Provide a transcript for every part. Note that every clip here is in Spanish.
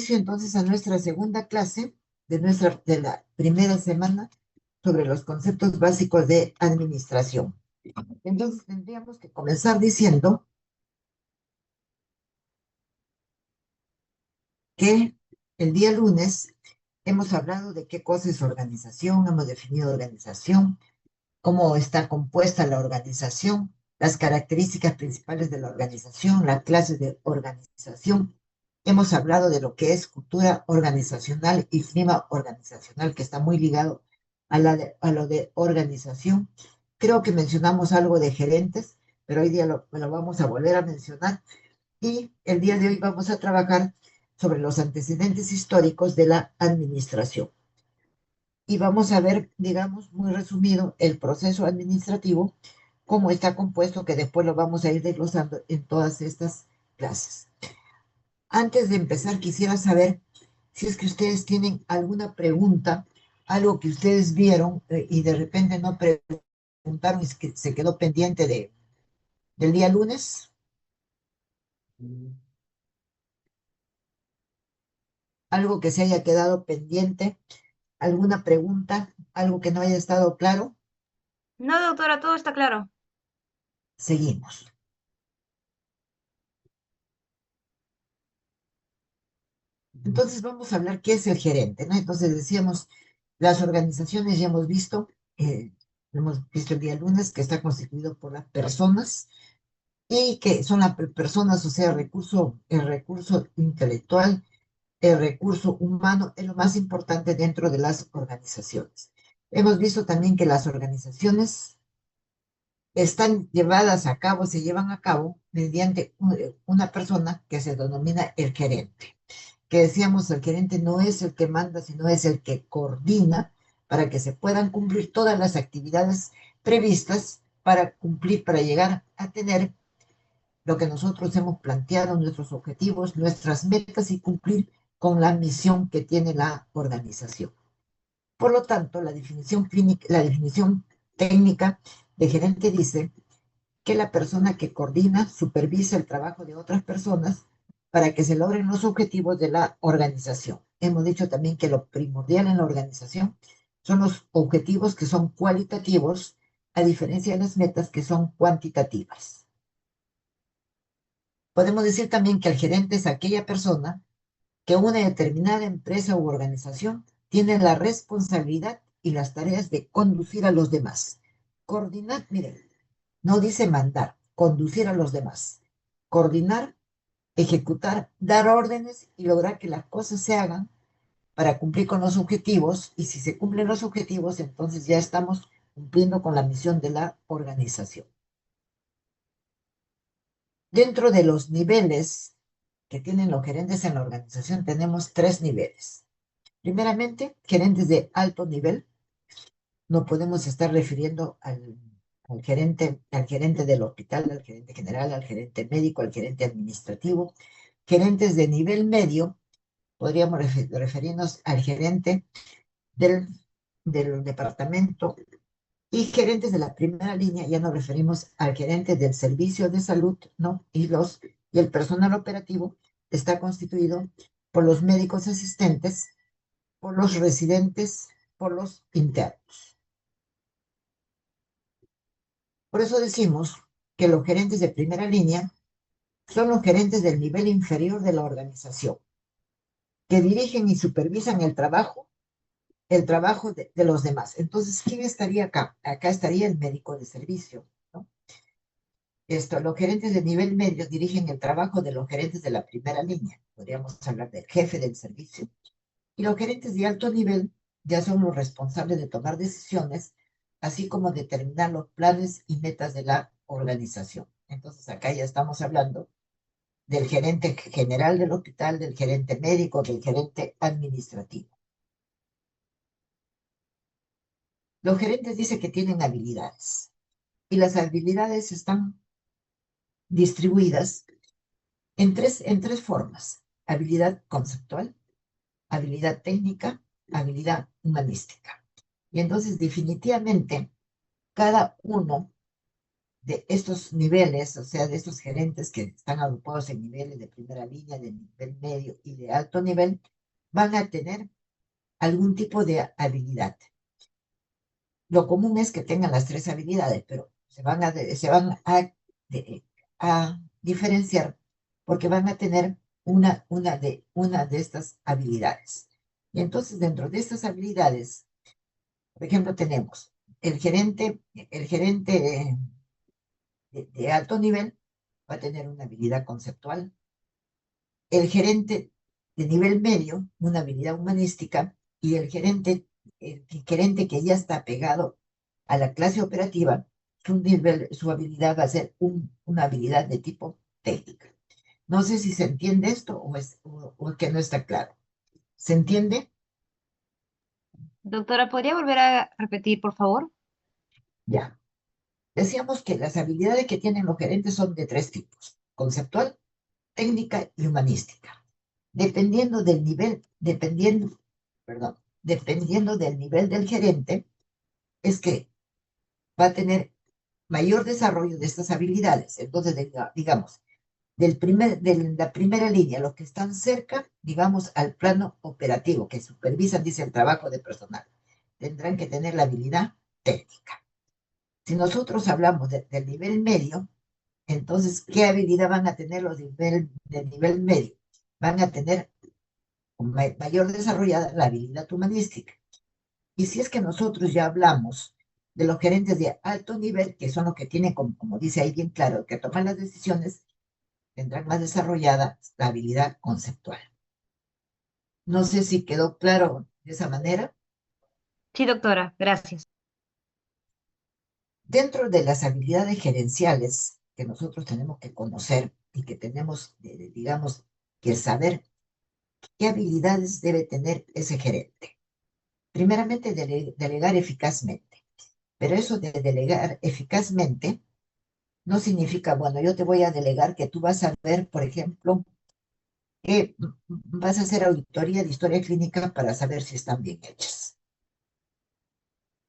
inicio entonces a nuestra segunda clase de la primera semana sobre los conceptos básicos de administración. Entonces tendríamos que comenzar diciendo que el día lunes hemos hablado de qué cosa es organización, hemos definido organización, cómo está compuesta la organización, las características principales de la organización, la clase de organización. Hemos hablado de lo que es cultura organizacional y clima organizacional, que está muy ligado a lo de organización. Creo que mencionamos algo de gerentes, pero hoy día lo vamos a volver a mencionar. Y el día de hoy vamos a trabajar sobre los antecedentes históricos de la administración. Y vamos a ver, digamos, muy resumido, el proceso administrativo, cómo está compuesto, que después lo vamos a ir desglosando en todas estas clases. Antes de empezar, quisiera saber si es que ustedes tienen alguna pregunta, algo que ustedes vieron y de repente no preguntaron y que se quedó pendiente del día lunes. Algo que se haya quedado pendiente, alguna pregunta, algo que no haya estado claro. No, doctora, todo está claro. Seguimos. Entonces vamos a hablar qué es el gerente, ¿no? Entonces decíamos, las organizaciones ya hemos visto el día lunes que está constituido por las personas y que son las personas, o sea, el recurso intelectual, el recurso humano es lo más importante dentro de las organizaciones. Hemos visto también que las organizaciones están llevadas a cabo, se llevan a cabo mediante una persona que se denomina el gerente. Que decíamos, el gerente no es el que manda, sino es el que coordina para que se puedan cumplir todas las actividades previstas para cumplir, para llegar a tener lo que nosotros hemos planteado, nuestros objetivos, nuestras metas y cumplir con la misión que tiene la organización. Por lo tanto, la definición técnica de gerente dice que la persona que coordina, supervisa el trabajo de otras personas para que se logren los objetivos de la organización. Hemos dicho también que lo primordial en la organización son los objetivos que son cualitativos, a diferencia de las metas que son cuantitativas. Podemos decir también que el gerente es aquella persona que una determinada empresa u organización tiene la responsabilidad y las tareas de conducir a los demás. Coordinar, miren, no dice mandar, conducir a los demás. Coordinar, ejecutar, dar órdenes y lograr que las cosas se hagan para cumplir con los objetivos. Y si se cumplen los objetivos, entonces ya estamos cumpliendo con la misión de la organización. Dentro de los niveles que tienen los gerentes en la organización, tenemos 3 niveles. Primeramente, gerentes de alto nivel. No podemos estar refiriendo al gerente del hospital, al gerente general, al gerente médico, al gerente administrativo. Gerentes de nivel medio, podríamos referirnos al gerente del, del departamento, y gerentes de la primera línea, ya nos referimos al gerente del servicio de salud, ¿no? Y el personal operativo está constituido por los médicos asistentes, por los residentes, por los internos. Por eso decimos que los gerentes de primera línea son los gerentes del nivel inferior de la organización, que dirigen y supervisan el trabajo de los demás. Entonces, ¿quién estaría acá? Acá estaría el médico de servicio, ¿no? Los gerentes de nivel medio dirigen el trabajo de los gerentes de la primera línea. Podríamos hablar del jefe del servicio. Y los gerentes de alto nivel ya son los responsables de tomar decisiones, así como determinar los planes y metas de la organización. Entonces, acá ya estamos hablando del gerente general del hospital, del gerente médico, del gerente administrativo. Los gerentes dicen que tienen habilidades y las habilidades están distribuidas en tres formas: habilidad conceptual, habilidad técnica, habilidad humanística. Y entonces definitivamente cada uno de estos niveles, o sea, de estos gerentes que están agrupados en niveles de primera línea, de nivel medio y de alto nivel, van a tener algún tipo de habilidad. Lo común es que tengan las tres habilidades, pero se van a diferenciar porque van a tener una de estas habilidades. Y entonces, dentro de estas habilidades, por ejemplo, tenemos el gerente de alto nivel va a tener una habilidad conceptual, el gerente de nivel medio, una habilidad humanística, y el gerente que ya está pegado a la clase operativa, su habilidad va a ser una habilidad de tipo técnica. No sé si se entiende esto o es que no está claro. ¿Se entiende? Doctora, ¿podría volver a repetir, por favor? Ya. Decíamos que las habilidades que tienen los gerentes son de tres tipos: conceptual, técnica y humanística. Dependiendo del nivel del gerente, es que va a tener mayor desarrollo de estas habilidades. Entonces, digamos, de la primera línea, los que están cerca, digamos, al plano operativo, que supervisan, dice, el trabajo de personal, tendrán que tener la habilidad técnica. Si nosotros hablamos del nivel medio, entonces, ¿qué habilidad van a tener los del nivel medio? Van a tener mayor desarrollada la habilidad humanística. Y si es que nosotros ya hablamos de los gerentes de alto nivel, que son los que tienen, como dice ahí bien claro, que toman las decisiones, tendrán más desarrollada la habilidad conceptual. No sé si quedó claro de esa manera. Sí, doctora, gracias. Dentro de las habilidades gerenciales que nosotros tenemos que conocer y que tenemos, digamos, que saber qué habilidades debe tener ese gerente. Primeramente, delegar eficazmente. Pero eso de delegar eficazmente no significa, bueno, yo te voy a delegar que tú vas a ver, por ejemplo, que vas a hacer auditoría de historia clínica para saber si están bien hechas.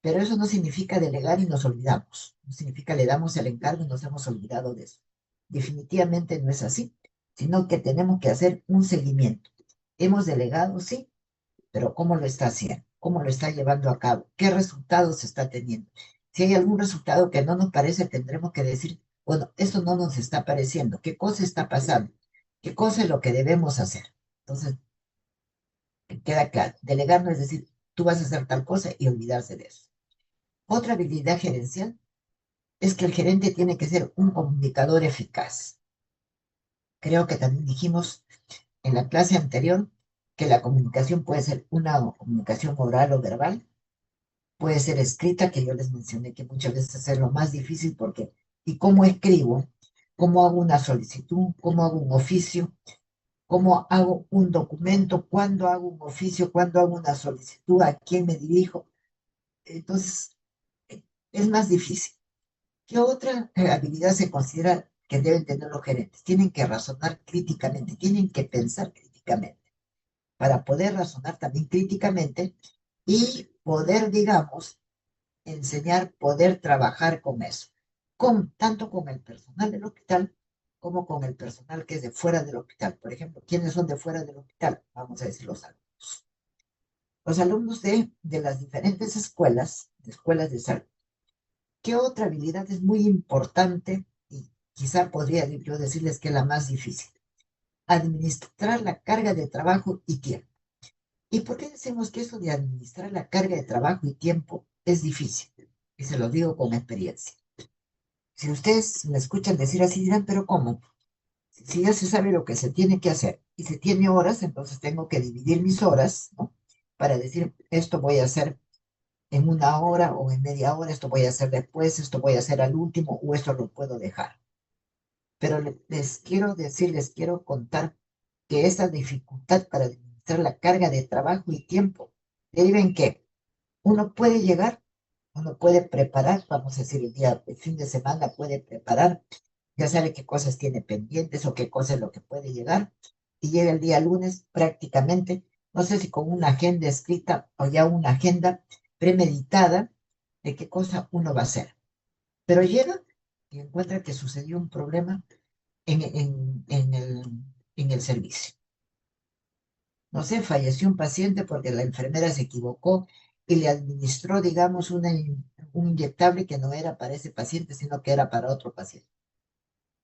Pero eso no significa delegar y nos olvidamos. No significa le damos el encargo y nos hemos olvidado de eso. Definitivamente no es así, sino que tenemos que hacer un seguimiento. Hemos delegado, sí, pero ¿cómo lo está haciendo? ¿Cómo lo está llevando a cabo? ¿Qué resultados está teniendo? Si hay algún resultado que no nos parece, tendremos que decir, bueno, esto no nos está pareciendo. ¿Qué cosa está pasando? ¿Qué cosa es lo que debemos hacer? Entonces, queda claro. Delegar no es decir, tú vas a hacer tal cosa y olvidarse de eso. Otra habilidad gerencial es que el gerente tiene que ser un comunicador eficaz. Creo que también dijimos en la clase anterior que la comunicación puede ser una comunicación oral o verbal, puede ser escrita, que yo les mencioné que muchas veces es lo más difícil porque, ¿y cómo escribo? ¿Cómo hago una solicitud? ¿Cómo hago un oficio? ¿Cómo hago un documento? ¿Cuándo hago un oficio? ¿Cuándo hago una solicitud? ¿A quién me dirijo? Entonces, es más difícil. ¿Qué otra habilidad se considera que deben tener los gerentes? Tienen que razonar críticamente, tienen que pensar críticamente. Para poder razonar también críticamente y poder, digamos, enseñar, poder trabajar con eso, tanto con el personal del hospital como con el personal que es de fuera del hospital. Por ejemplo, ¿quiénes son de fuera del hospital? Vamos a decir los alumnos. Los alumnos de las diferentes escuelas de salud. ¿Qué otra habilidad es muy importante y quizá podría yo decirles que es la más difícil? Administrar la carga de trabajo y tiempo. ¿Y por qué decimos que eso de administrar la carga de trabajo y tiempo es difícil? Y se lo digo con experiencia. Si ustedes me escuchan decir así, dirán, pero ¿cómo? Si ya se sabe lo que se tiene que hacer y se tiene horas, entonces tengo que dividir mis horas, ¿no? Para decir, esto voy a hacer en una hora o en media hora, esto voy a hacer después, esto voy a hacer al último o esto lo puedo dejar. Pero les quiero decir, les quiero contar que esa dificultad para administrar la carga de trabajo y tiempo deriva en que uno puede llegar, uno puede preparar, vamos a decir, el fin de semana puede preparar, ya sabe qué cosas tiene pendientes o qué cosa es lo que puede llegar, y llega el día lunes prácticamente, no sé si con una agenda escrita o ya una agenda premeditada de qué cosa uno va a hacer. Pero llega y encuentra que sucedió un problema en el servicio. No sé, falleció un paciente porque la enfermera se equivocó y le administró, digamos, un inyectable que no era para ese paciente, sino que era para otro paciente.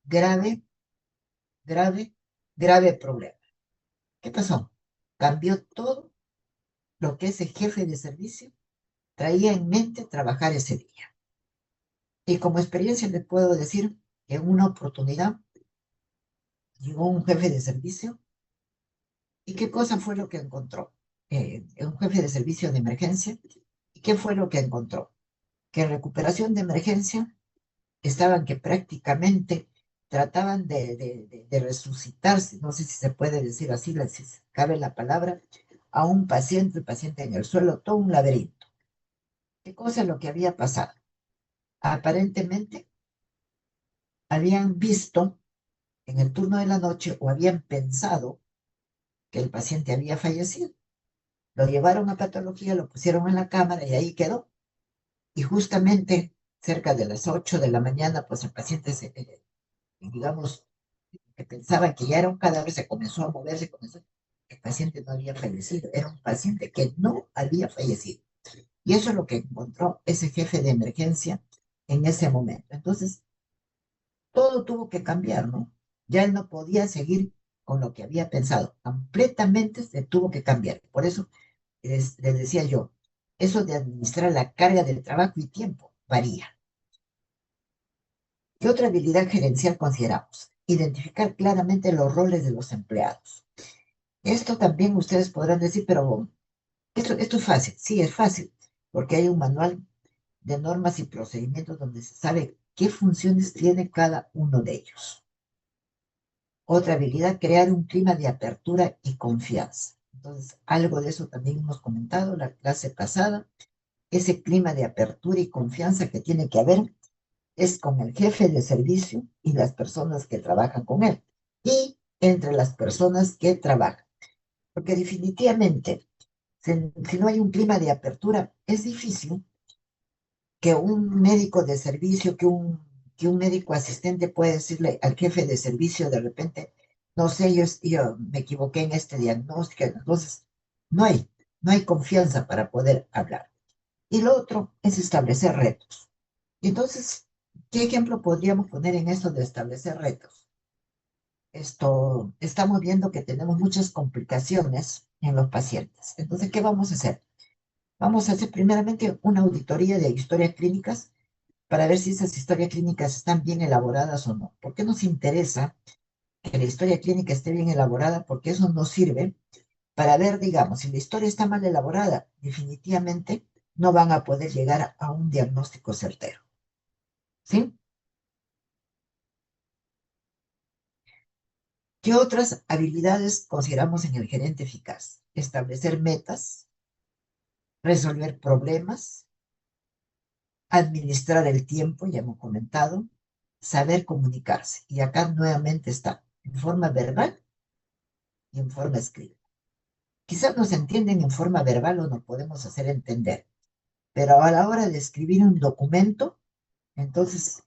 Grave, grave, grave problema. ¿Qué pasó? Cambió todo lo que ese jefe de servicio traía en mente trabajar ese día. Y como experiencia le puedo decir que en una oportunidad llegó un jefe de servicio y qué cosa fue lo que encontró. Un jefe de servicio de emergencia. ¿Y qué fue lo que encontró? Que en recuperación de emergencia estaban que prácticamente trataban de resucitarse, no sé si se puede decir así, si cabe la palabra, a un paciente, el paciente en el suelo, todo un laberinto. ¿Qué cosa es lo que había pasado? Aparentemente habían visto en el turno de la noche o habían pensado que el paciente había fallecido. Lo llevaron a patología, lo pusieron en la cámara y ahí quedó. Y justamente cerca de las 8 de la mañana, pues el paciente, digamos, que pensaba que ya era un cadáver, se comenzó a mover, el paciente no había fallecido, era un paciente que no había fallecido. Y eso es lo que encontró ese jefe de emergencia en ese momento. Entonces, todo tuvo que cambiar, ¿no? Ya él no podía seguir con lo que había pensado, completamente se tuvo que cambiar. Por eso les decía yo, eso de administrar la carga del trabajo y tiempo varía. ¿Qué otra habilidad gerencial consideramos? Identificar claramente los roles de los empleados. Esto también ustedes podrán decir, pero esto es fácil. Sí, es fácil, porque hay un manual de normas y procedimientos donde se sabe qué funciones tiene cada uno de ellos. Otra habilidad, crear un clima de apertura y confianza. Entonces, algo de eso también hemos comentado la clase pasada. Ese clima de apertura y confianza que tiene que haber es con el jefe de servicio y las personas que trabajan con él. Y entre las personas que trabajan. Porque definitivamente, si no hay un clima de apertura, es difícil que un médico de servicio, que un médico asistente pueda decirle al jefe de servicio de repente, no sé, yo me equivoqué en este diagnóstico. Entonces, no hay, no hay confianza para poder hablar. Y lo otro es establecer retos. Entonces, ¿qué ejemplo podríamos poner en esto de establecer retos? Estamos viendo que tenemos muchas complicaciones en los pacientes. Entonces, ¿qué vamos a hacer? Vamos a hacer primeramente una auditoría de historias clínicas para ver si esas historias clínicas están bien elaboradas o no. ¿Por qué nos interesa que la historia clínica esté bien elaborada? Porque eso nos sirve para ver, digamos, si la historia está mal elaborada, definitivamente no van a poder llegar a un diagnóstico certero. ¿Sí? ¿Qué otras habilidades consideramos en el gerente eficaz? Establecer metas, resolver problemas, administrar el tiempo, ya hemos comentado, saber comunicarse. Y acá nuevamente está en forma verbal y en forma escrita. Quizás nos entienden en forma verbal o nos podemos hacer entender, pero a la hora de escribir un documento, entonces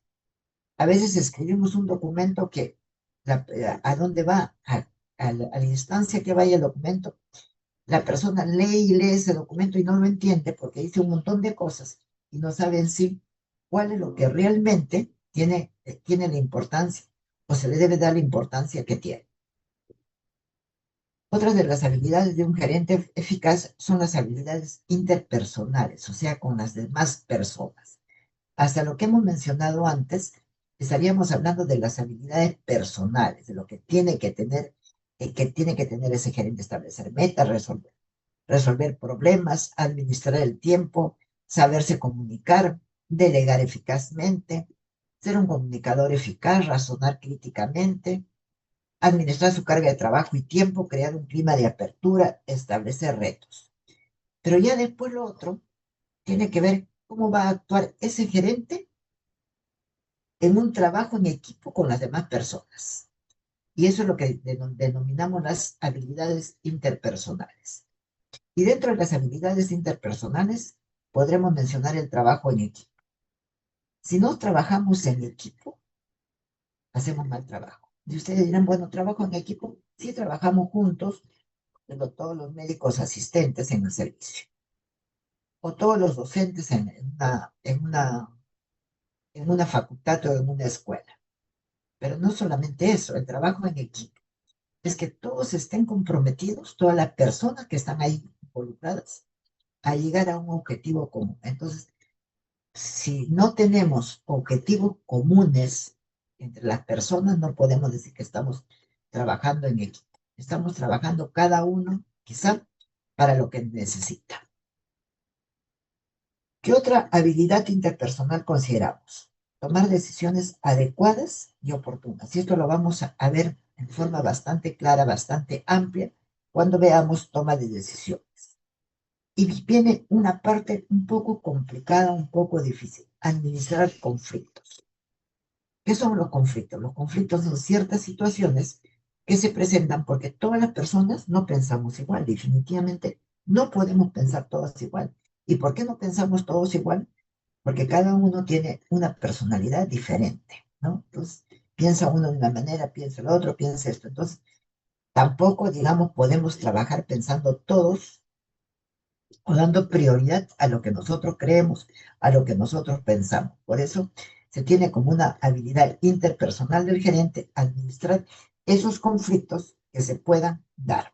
a veces escribimos un documento que a dónde va, a la instancia que vaya el documento, la persona lee y lee ese documento y no lo entiende porque dice un montón de cosas y no sabe en sí cuál es lo que realmente tiene la importancia o se le debe dar la importancia que tiene. Otras de las habilidades de un gerente eficaz son las habilidades interpersonales, o sea, con las demás personas. Hasta lo que hemos mencionado antes, estaríamos hablando de las habilidades personales, de lo que tiene que tener ese gerente, establecer metas, resolver problemas, administrar el tiempo, saberse comunicar, delegar eficazmente, ser un comunicador eficaz, razonar críticamente, administrar su carga de trabajo y tiempo, crear un clima de apertura, establecer retos. Pero ya después lo otro tiene que ver cómo va a actuar ese gerente en un trabajo en equipo con las demás personas. Y eso es lo que denominamos las habilidades interpersonales. Y dentro de las habilidades interpersonales podremos mencionar el trabajo en equipo. Si no trabajamos en equipo, hacemos mal trabajo. Y ustedes dirán, bueno, ¿trabajo en equipo? Sí, trabajamos juntos, pero todos los médicos asistentes en el servicio, o todos los docentes en una facultad o en una escuela. Pero no solamente eso, el trabajo en equipo es que todos estén comprometidos, todas las personas que están ahí involucradas, a llegar a un objetivo común. Entonces, si no tenemos objetivos comunes entre las personas, no podemos decir que estamos trabajando en equipo. Estamos trabajando cada uno, quizá, para lo que necesita. ¿Qué otra habilidad interpersonal consideramos? Tomar decisiones adecuadas y oportunas. Y esto lo vamos a ver en forma bastante clara, bastante amplia, cuando veamos toma de decisiones. Y viene una parte un poco complicada, un poco difícil, administrar conflictos. ¿Qué son los conflictos? Los conflictos son ciertas situaciones que se presentan porque todas las personas no pensamos igual. Definitivamente no podemos pensar todas igual. ¿Y por qué no pensamos todos igual? Porque cada uno tiene una personalidad diferente, ¿no? Entonces, piensa uno de una manera, piensa el otro, piensa esto. Entonces, tampoco, digamos, podemos trabajar pensando todos o dando prioridad a lo que nosotros creemos, a lo que nosotros pensamos. Por eso se tiene como una habilidad interpersonal del gerente administrar esos conflictos que se puedan dar.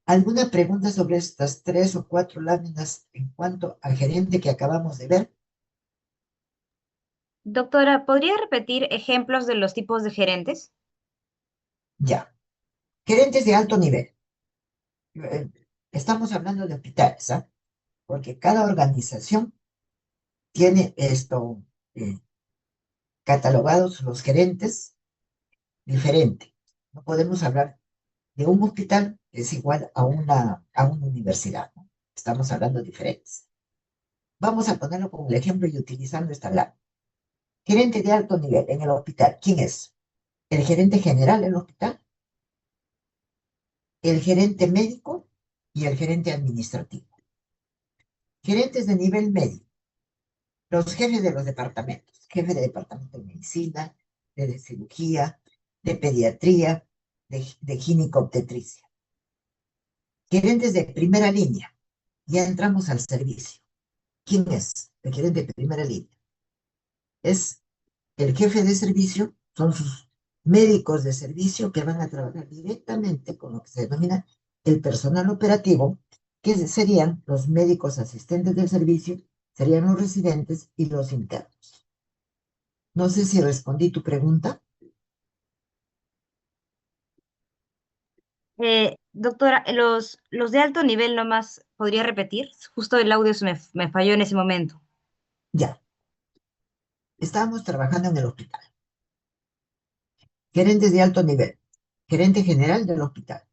¿Alguna pregunta sobre estas 3 o 4 láminas en cuanto al gerente que acabamos de ver? Doctora, ¿podría repetir ejemplos de los tipos de gerentes? Ya. Gerentes de alto nivel. Eh, Estamos hablando de hospitales, ¿ah? Porque cada organización tiene eh, catalogados los gerentes diferente. No podemos hablar de un hospital que es igual a una universidad, ¿no? Estamos hablando de diferentes. Vamos a ponerlo como el ejemplo y utilizando esta lámina. Gerente de alto nivel en el hospital, ¿quién es? ¿El gerente general del hospital? ¿El gerente médico? Y el gerente administrativo. Gerentes de nivel medio, los jefes de los departamentos, jefe de departamento de medicina, de cirugía, de pediatría, de ginecobstetricia. Gerentes de primera línea, ya entramos al servicio. ¿Quién es el gerente de primera línea? Es el jefe de servicio, son sus médicos de servicio que van a trabajar directamente con lo que se denomina el personal operativo, que serían los médicos asistentes del servicio, serían los residentes y los internos. No sé si respondí tu pregunta. Doctora, los de alto nivel nomás, ¿podría repetir? Justo el audio me falló en ese momento. Ya, estábamos trabajando en el hospital. Gerentes de alto nivel, gerente general del hospital,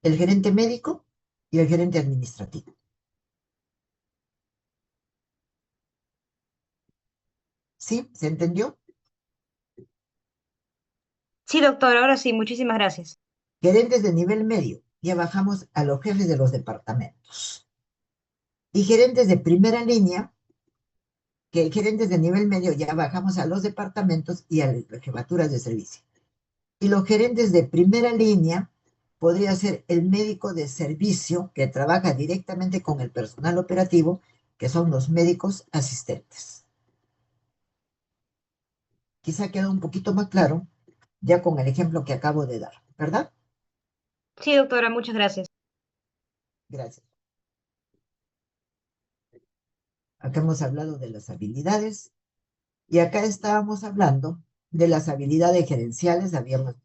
el gerente médico y el gerente administrativo. ¿Sí? ¿Se entendió? Sí, doctora, ahora sí, muchísimas gracias. Gerentes de nivel medio, ya bajamos a los jefes de los departamentos. Y gerentes de primera línea, que gerentes de nivel medio ya bajamos a los departamentos y a las jefaturas de servicio. Y los gerentes de primera línea podría ser el médico de servicio que trabaja directamente con el personal operativo, que son los médicos asistentes. Quizá queda un poquito más claro ya con el ejemplo que acabo de dar, ¿verdad? Sí, doctora, muchas gracias. Gracias. Acá hemos hablado de las habilidades y acá estábamos hablando de las habilidades gerenciales. Habíamos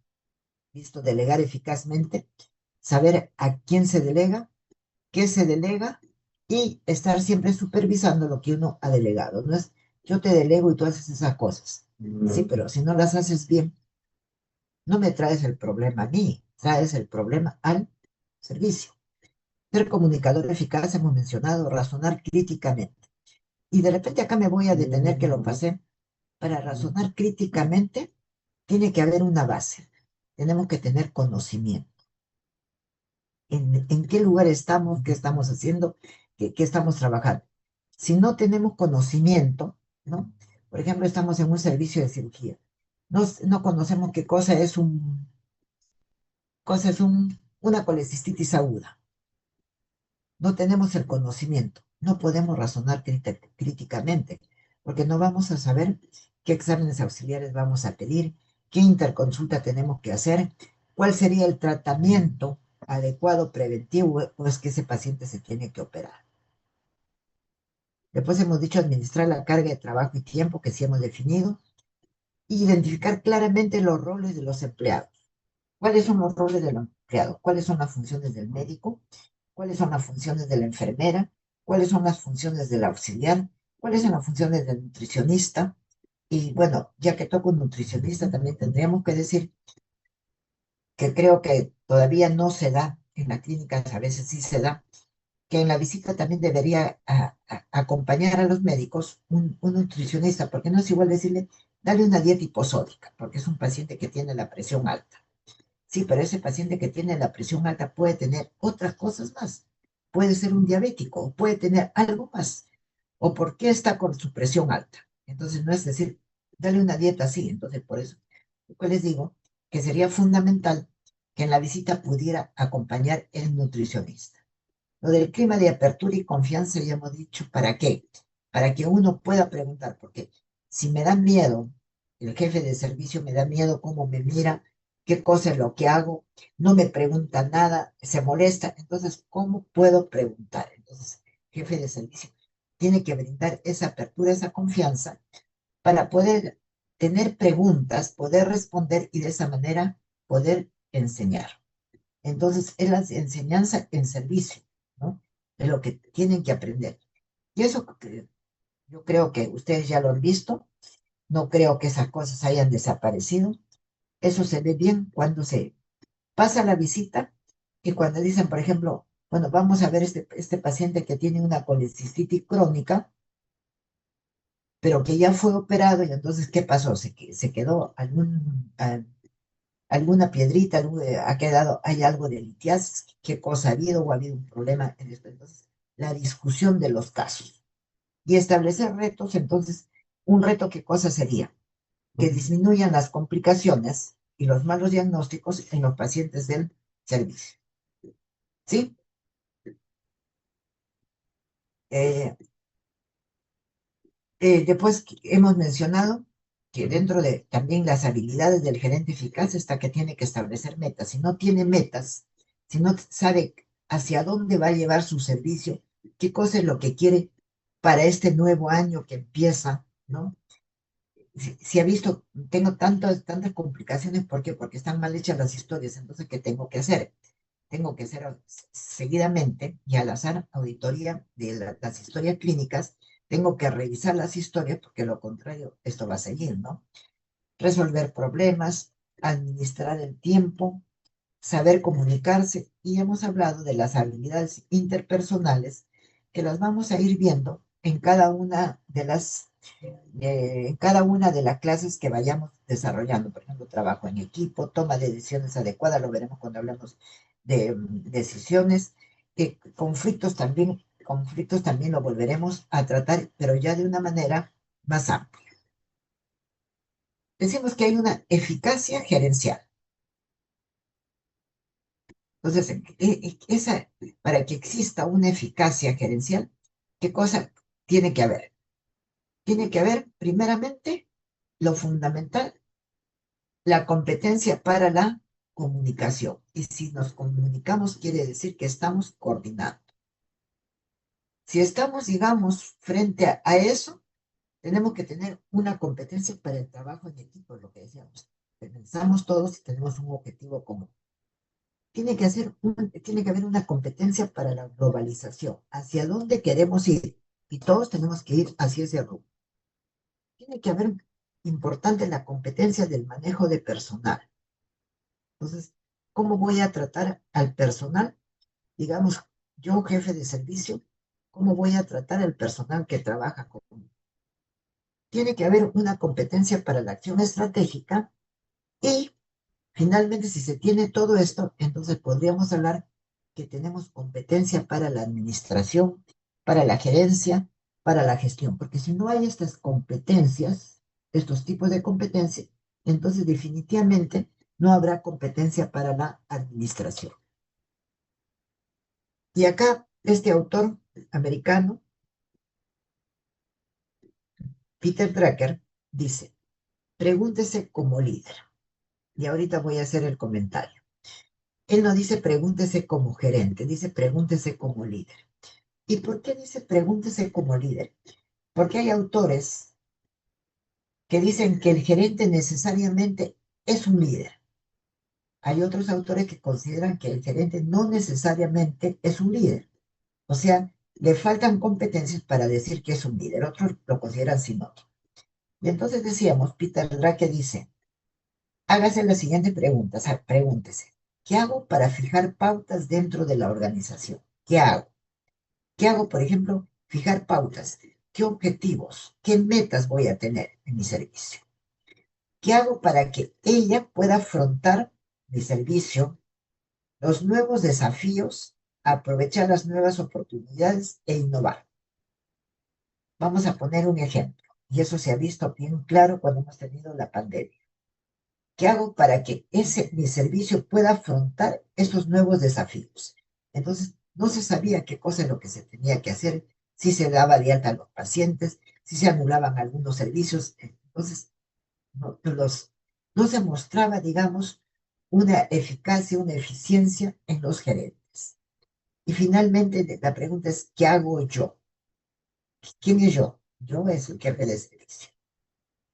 visto delegar eficazmente, saber a quién se delega, qué se delega y estar siempre supervisando lo que uno ha delegado. No es yo te delego y tú haces esas cosas. Sí, pero si no las haces bien, no me traes el problema a mí, traes el problema al servicio. Ser comunicador eficaz, hemos mencionado, razonar críticamente. Y de repente acá me voy a detener que lo pasé. Para razonar críticamente, tiene que haber una base. Tenemos que tener conocimiento. En qué lugar estamos, qué estamos haciendo, qué estamos trabajando. si no tenemos conocimiento, ¿no? Por ejemplo, estamos en un servicio de cirugía. No conocemos qué cosa es una colecistitis aguda. No tenemos el conocimiento. No podemos razonar críticamente, porque no vamos a saber qué exámenes auxiliares vamos a pedir, qué interconsulta tenemos que hacer, cuál sería el tratamiento adecuado preventivo, o es que ese paciente se tiene que operar. Después hemos dicho administrar la carga de trabajo y tiempo que sí hemos definido, y identificar claramente los roles de los empleados. ¿Cuáles son los roles del empleado? ¿Cuáles son las funciones del médico? ¿Cuáles son las funciones de la enfermera? ¿Cuáles son las funciones del auxiliar? ¿Cuáles son las funciones del nutricionista? Y bueno, ya que toco un nutricionista, también tendríamos que decir que creo que todavía no se da, en la clínica a veces sí se da, que en la visita también debería acompañar a los médicos un nutricionista, porque no es igual decirle, dale una dieta hiposódica, porque es un paciente que tiene la presión alta. Sí, pero ese paciente que tiene la presión alta puede tener otras cosas más. Puede ser un diabético, o puede tener algo más. ¿O por qué está con su presión alta? Entonces, no es decir, dale una dieta así. Entonces, por eso, lo que les digo, que sería fundamental que en la visita pudiera acompañar el nutricionista. Lo del clima de apertura y confianza ya hemos dicho, ¿para qué? Para que uno pueda preguntar, porque si me da miedo, el jefe de servicio me da miedo cómo me mira, qué cosa es lo que hago, no me pregunta nada, se molesta, entonces, ¿cómo puedo preguntar? Entonces, el jefe de servicio tiene que brindar esa apertura, esa confianza, para poder tener preguntas, poder responder y de esa manera poder enseñar. Entonces, es la enseñanza en servicio, ¿no? Es lo que tienen que aprender. Y eso yo creo que ustedes ya lo han visto, no creo que esas cosas hayan desaparecido. Eso se ve bien cuando se pasa la visita y cuando dicen, por ejemplo, bueno, vamos a ver este paciente que tiene una colecistitis crónica, pero que ya fue operado y entonces, ¿qué pasó? Se quedó alguna piedrita, ha quedado, hay algo de litiasis, qué cosa ha habido o ha habido un problema en esto. Entonces, la discusión de los casos y establecer retos, entonces, un reto, ¿qué cosa sería? Que disminuyan las complicaciones y los malos diagnósticos en los pacientes del servicio. ¿Sí? Eh, Después hemos mencionado que dentro de también las habilidades del gerente eficaz está que tiene que establecer metas. Si no tiene metas, si no sabe hacia dónde va a llevar su servicio, qué cosa es lo que quiere para este nuevo año que empieza, ¿no? Si ha visto, tengo tantas complicaciones, ¿por qué? Porque están mal hechas las historias, entonces, ¿qué tengo que hacer? Tengo que hacer seguidamente y al azar auditoría de las historias clínicas, tengo que revisar las historias porque lo contrario, esto va a seguir, ¿no? Resolver problemas, administrar el tiempo, saber comunicarse y hemos hablado de las habilidades interpersonales que las vamos a ir viendo en cada una de las clases que vayamos desarrollando. Por ejemplo, trabajo en equipo, toma de decisiones adecuadas, lo veremos cuando hablamos de decisiones, conflictos también lo volveremos a tratar, pero ya de una manera más amplia. Decimos que hay una eficacia gerencial. Entonces, para que exista una eficacia gerencial, ¿qué cosa tiene que haber? Tiene que haber, primeramente, lo fundamental, la competencia para la comunicación. Y si nos comunicamos, quiere decir que estamos coordinando. Si estamos, digamos, frente a eso, tenemos que tener una competencia para el trabajo en equipo, lo que decíamos. Pensamos todos y tenemos un objetivo común. Tiene que haber una competencia para la globalización, hacia dónde queremos ir, y todos tenemos que ir hacia ese rumbo. Tiene que haber importante la competencia del manejo de personal. Entonces, ¿cómo voy a tratar al personal? Digamos, yo jefe de servicio, ¿cómo voy a tratar al personal que trabaja conmigo? Tiene que haber una competencia para la acción estratégica y finalmente, si se tiene todo esto, entonces podríamos hablar que tenemos competencia para la administración, para la gerencia para la gestión, porque si no hay estas competencias, estos tipos de competencias, entonces definitivamente no habrá competencia para la administración. Y acá este autor americano, Peter Drucker, dice, pregúntese como líder. Y ahorita voy a hacer el comentario. Él no dice pregúntese como gerente, dice pregúntese como líder. ¿Y por qué dice pregúntese como líder? Porque hay autores que dicen que el gerente necesariamente es un líder. Hay otros autores que consideran que el gerente no necesariamente es un líder. O sea, le faltan competencias para decir que es un líder. Otros lo consideran sinónimo. Y entonces decíamos, Peter Drucker dice, hágase la siguiente pregunta, o sea, pregúntese, ¿qué hago para fijar pautas dentro de la organización? ¿Qué hago? ¿Qué hago, por ejemplo, fijar pautas? ¿Qué objetivos, qué metas voy a tener en mi servicio? ¿Qué hago para que ella pueda afrontar mi servicio, los nuevos desafíos, aprovechar las nuevas oportunidades e innovar? Vamos a poner un ejemplo, y eso se ha visto bien claro cuando hemos tenido la pandemia. ¿Qué hago para que mi servicio pueda afrontar estos nuevos desafíos? Entonces, no se sabía qué cosa es lo que se tenía que hacer, si se daba de alta a los pacientes, si se anulaban algunos servicios. Entonces, no se mostraba, digamos, una eficacia, una eficiencia en los gerentes. Y finalmente, la pregunta es, ¿qué hago yo? ¿Quién es yo? Yo es el jefe de servicio.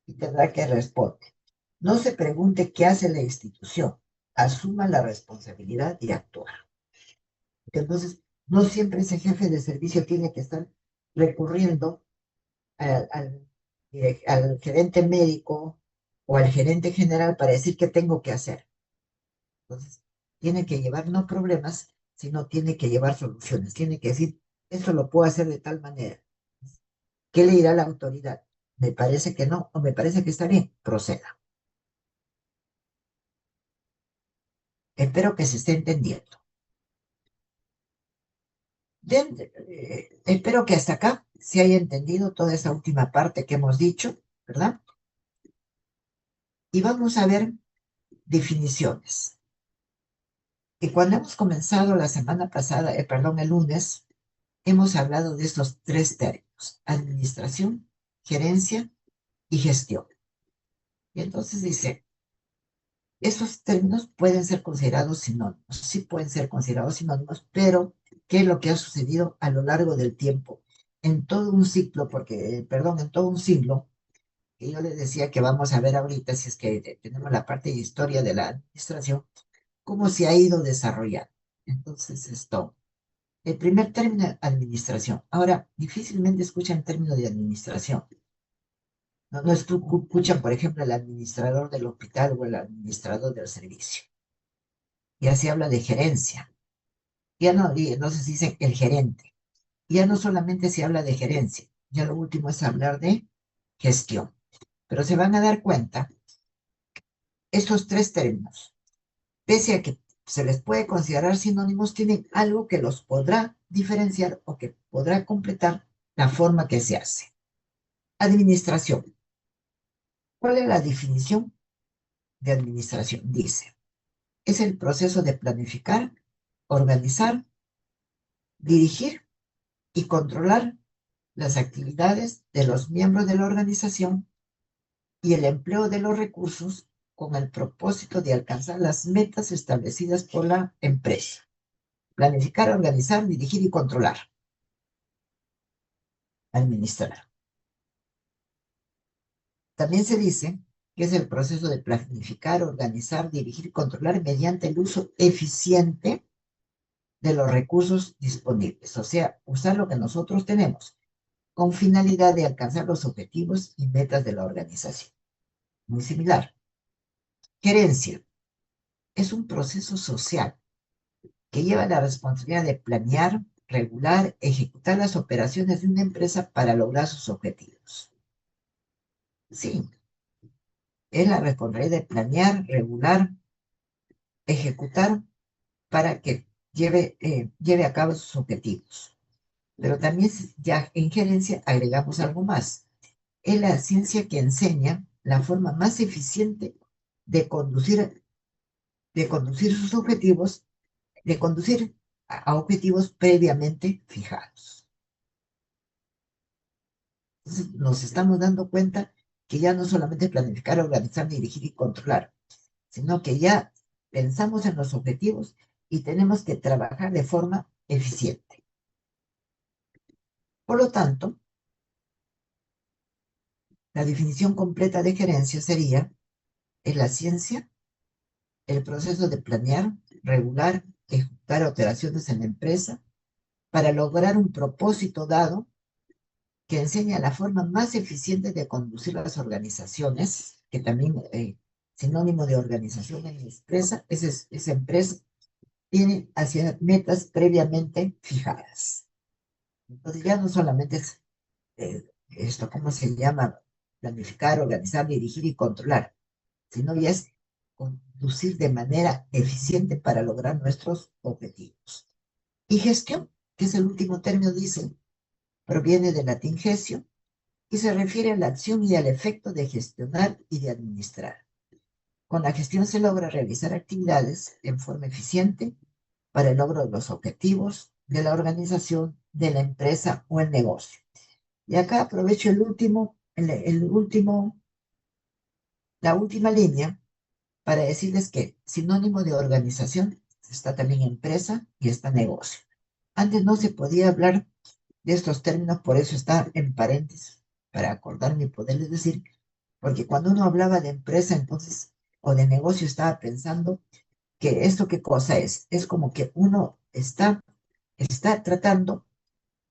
Y tendrá que responder. No se pregunte qué hace la institución, asuma la responsabilidad y actuar. Entonces, no siempre ese jefe de servicio tiene que estar recurriendo al, al, al gerente médico o al gerente general para decir qué tengo que hacer. Entonces, tiene que llevar no problemas, sino tiene que llevar soluciones. Tiene que decir, esto lo puedo hacer de tal manera. ¿Qué le dirá la autoridad? Me parece que no, o me parece que está bien, proceda. Espero que se esté entendiendo. Espero que hasta acá se haya entendido toda esa última parte que hemos dicho, ¿verdad? Y vamos a ver definiciones. Y cuando hemos comenzado la semana pasada, perdón, el lunes, hemos hablado de estos tres términos: administración, gerencia y gestión. Y entonces dice, esos términos pueden ser considerados sinónimos, sí pueden ser considerados sinónimos, pero ¿qué es lo que ha sucedido a lo largo del tiempo? En todo un ciclo, porque, perdón, en todo un siglo, que yo les decía que vamos a ver ahorita, si es que tenemos la parte de historia de la administración, cómo se ha ido desarrollando. Entonces, el primer término, administración. Ahora, difícilmente escuchan término de administración. No escuchan, por ejemplo, el administrador del hospital o el administrador del servicio. Ya se habla de gerencia. Ya no, y entonces dicen el gerente. Ya no solamente se habla de gerencia, ya lo último es hablar de gestión. Pero se van a dar cuenta, estos tres términos, pese a que se les puede considerar sinónimos, tienen algo que los podrá diferenciar o que podrá completar la forma que se hace. Administración. ¿Cuál es la definición de administración? Dice, es el proceso de planificar, organizar, dirigir y controlar las actividades de los miembros de la organización y el empleo de los recursos con el propósito de alcanzar las metas establecidas por la empresa. Planificar, organizar, dirigir y controlar. Administrar. También se dice que es el proceso de planificar, organizar, dirigir y controlar mediante el uso eficiente de los recursos disponibles, o sea, usar lo que nosotros tenemos con finalidad de alcanzar los objetivos y metas de la organización. Muy similar. Gerencia es un proceso social que lleva la responsabilidad de planear, regular, ejecutar las operaciones de una empresa para lograr sus objetivos. Sí, es la responsabilidad de planear, regular, ejecutar para que lleve a cabo sus objetivos. Pero también ya en gerencia agregamos algo más. Es la ciencia que enseña la forma más eficiente de conducir sus objetivos, de conducir a objetivos previamente fijados. Entonces, nos estamos dando cuenta que ya no solamente planificar, organizar, dirigir y controlar, sino que ya pensamos en los objetivos y tenemos que trabajar de forma eficiente. Por lo tanto, la definición completa de gerencia sería: es la ciencia, el proceso de planear, regular, ejecutar operaciones en la empresa para lograr un propósito dado, que enseña la forma más eficiente de conducir las organizaciones, que también sinónimo de organización en empresa, esa empresa tiene hacia metas previamente fijadas. Entonces ya no solamente es esto, ¿cómo se llama? Planificar, organizar, dirigir y controlar, sino ya es conducir de manera eficiente para lograr nuestros objetivos. Y gestión, que es el último término, dice, proviene del latín gestio y se refiere a la acción y al efecto de gestionar y de administrar. Con la gestión se logra realizar actividades en forma eficiente para el logro de los objetivos de la organización, de la empresa o el negocio. Y acá aprovecho la última línea para decirles que sinónimo de organización está también empresa y está negocio. Antes no se podía hablar de estos términos, por eso está en paréntesis, para acordarme y poderles decir, porque cuando uno hablaba de empresa, entonces, o de negocio, estaba pensando que esto qué cosa es como que uno está tratando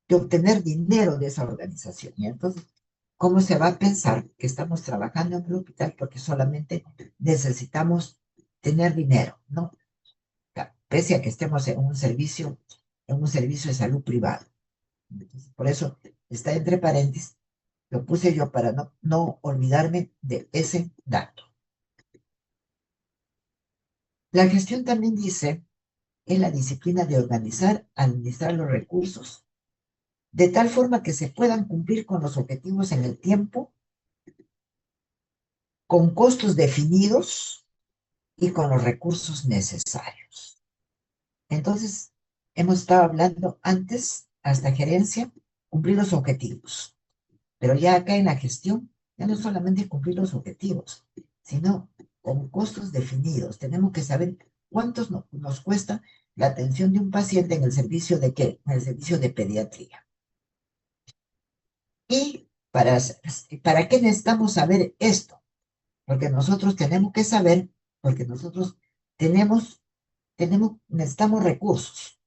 de obtener dinero de esa organización. Y entonces, ¿cómo se va a pensar que estamos trabajando en el hospital porque solamente necesitamos tener dinero? No, pese a que estemos en un servicio de salud privado. Entonces, por eso está entre paréntesis, lo puse yo para no olvidarme de ese dato. La gestión también dice, es la disciplina de organizar, administrar los recursos, de tal forma que se puedan cumplir con los objetivos en el tiempo, con costos definidos y con los recursos necesarios. Entonces, hemos estado hablando antes, hasta gerencia, cumplir los objetivos. Pero ya acá en la gestión, ya no solamente cumplir los objetivos, sino con costos definidos. Tenemos que saber cuántos nos cuesta la atención de un paciente en el servicio de qué, en el servicio de pediatría. ¿Y para qué necesitamos saber esto? Porque nosotros tenemos que saber, porque nosotros necesitamos recursos.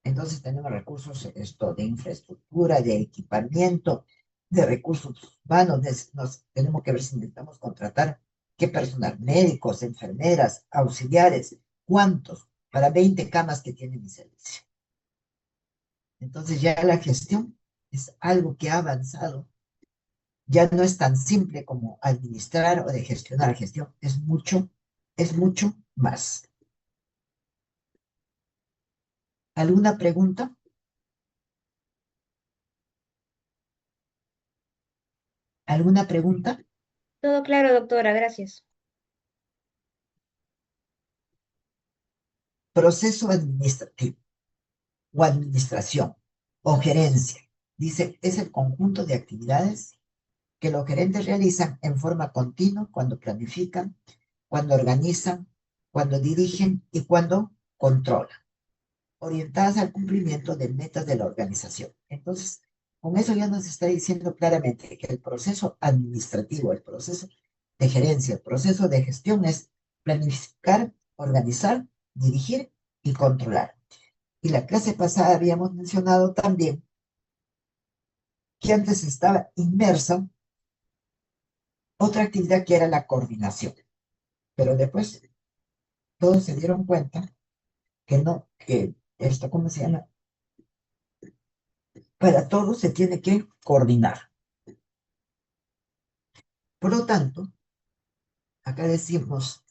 Entonces tenemos recursos de infraestructura, de equipamiento, de recursos humanos. Tenemos que ver si necesitamos contratar qué personal, médicos, enfermeras, auxiliares, cuántos, para 20 camas que tiene mi servicio. Entonces ya la gestión es algo que ha avanzado. Ya no es tan simple como administrar o de gestionar. Gestión es mucho más. ¿Alguna pregunta? ¿Alguna pregunta? Todo claro, doctora, gracias. Proceso administrativo o administración o gerencia. Dice, es el conjunto de actividades que los gerentes realizan en forma continua cuando planifican, cuando organizan, cuando dirigen y cuando controlan, orientadas al cumplimiento de metas de la organización. Entonces, con eso ya nos está diciendo claramente que el proceso administrativo, el proceso de gerencia, el proceso de gestión es planificar, organizar, dirigir y controlar. Y la clase pasada habíamos mencionado también que antes estaba inmersa otra actividad que era la coordinación, pero después todos se dieron cuenta que no, que esto, ¿cómo se llama? Para todos se tiene que coordinar. Por lo tanto, acá decimos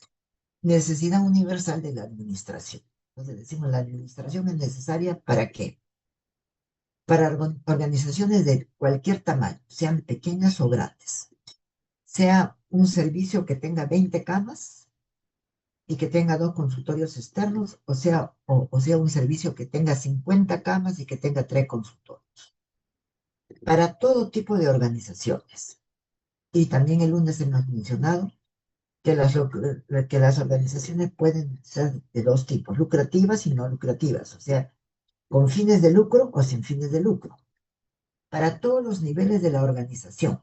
necesidad universal de la administración. Entonces decimos, la administración es necesaria ¿para qué? para organizaciones de cualquier tamaño, sean pequeñas o grandes, sea un servicio que tenga 20 camas y que tenga dos consultorios externos, o sea un servicio que tenga 50 camas y que tenga tres consultorios. Para todo tipo de organizaciones. Y también el lunes hemos mencionado que las organizaciones pueden ser de dos tipos, lucrativas y no lucrativas, o sea, con fines de lucro o sin fines de lucro, para todos los niveles de la organización,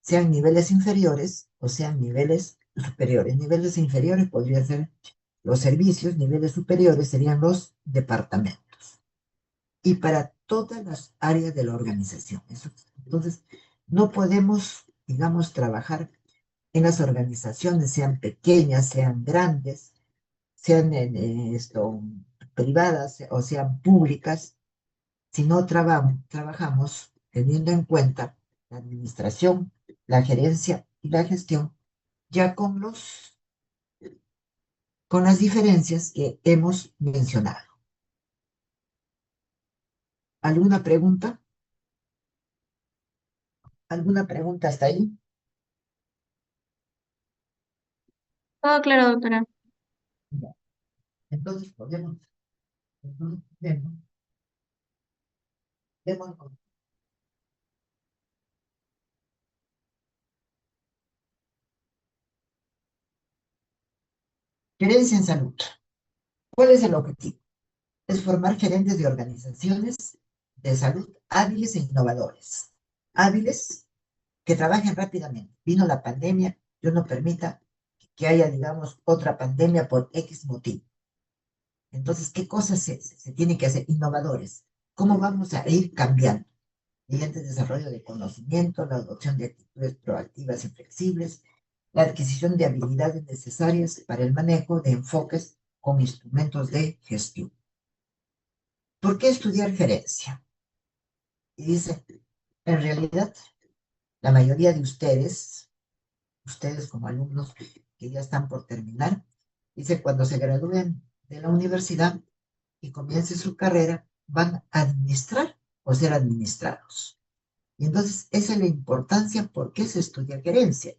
sean niveles inferiores o sean niveles superiores. Niveles inferiores podrían ser los servicios, niveles superiores serían los departamentos. Y para todas las áreas de la organización. Entonces, no podemos, digamos, trabajar en las organizaciones, sean pequeñas, sean grandes, sean privadas o sean públicas, si no trabajamos teniendo en cuenta la administración, la gerencia y la gestión, ya con las diferencias que hemos mencionado. ¿Alguna pregunta? ¿Alguna pregunta hasta ahí? Todo claro, doctora. Ya. Entonces entonces, vemos gerencia en salud. ¿Cuál es el objetivo? Es formar gerentes de organizaciones de salud hábiles e innovadores. Hábiles que trabajen rápidamente. Vino la pandemia, Dios no permita que haya, digamos, otra pandemia por X motivo. Entonces, ¿qué cosas se tienen que hacer? Innovadores. ¿Cómo vamos a ir cambiando? Mediante el desarrollo de conocimiento, la adopción de actitudes proactivas y flexibles, la adquisición de habilidades necesarias para el manejo de enfoques con instrumentos de gestión. ¿Por qué estudiar gerencia? Y dice, en realidad, la mayoría de ustedes como alumnos que ya están por terminar, dice, cuando se gradúen de la universidad y comiencen su carrera, van a administrar o ser administrados. Y entonces, esa es la importancia por qué se estudia gerencia.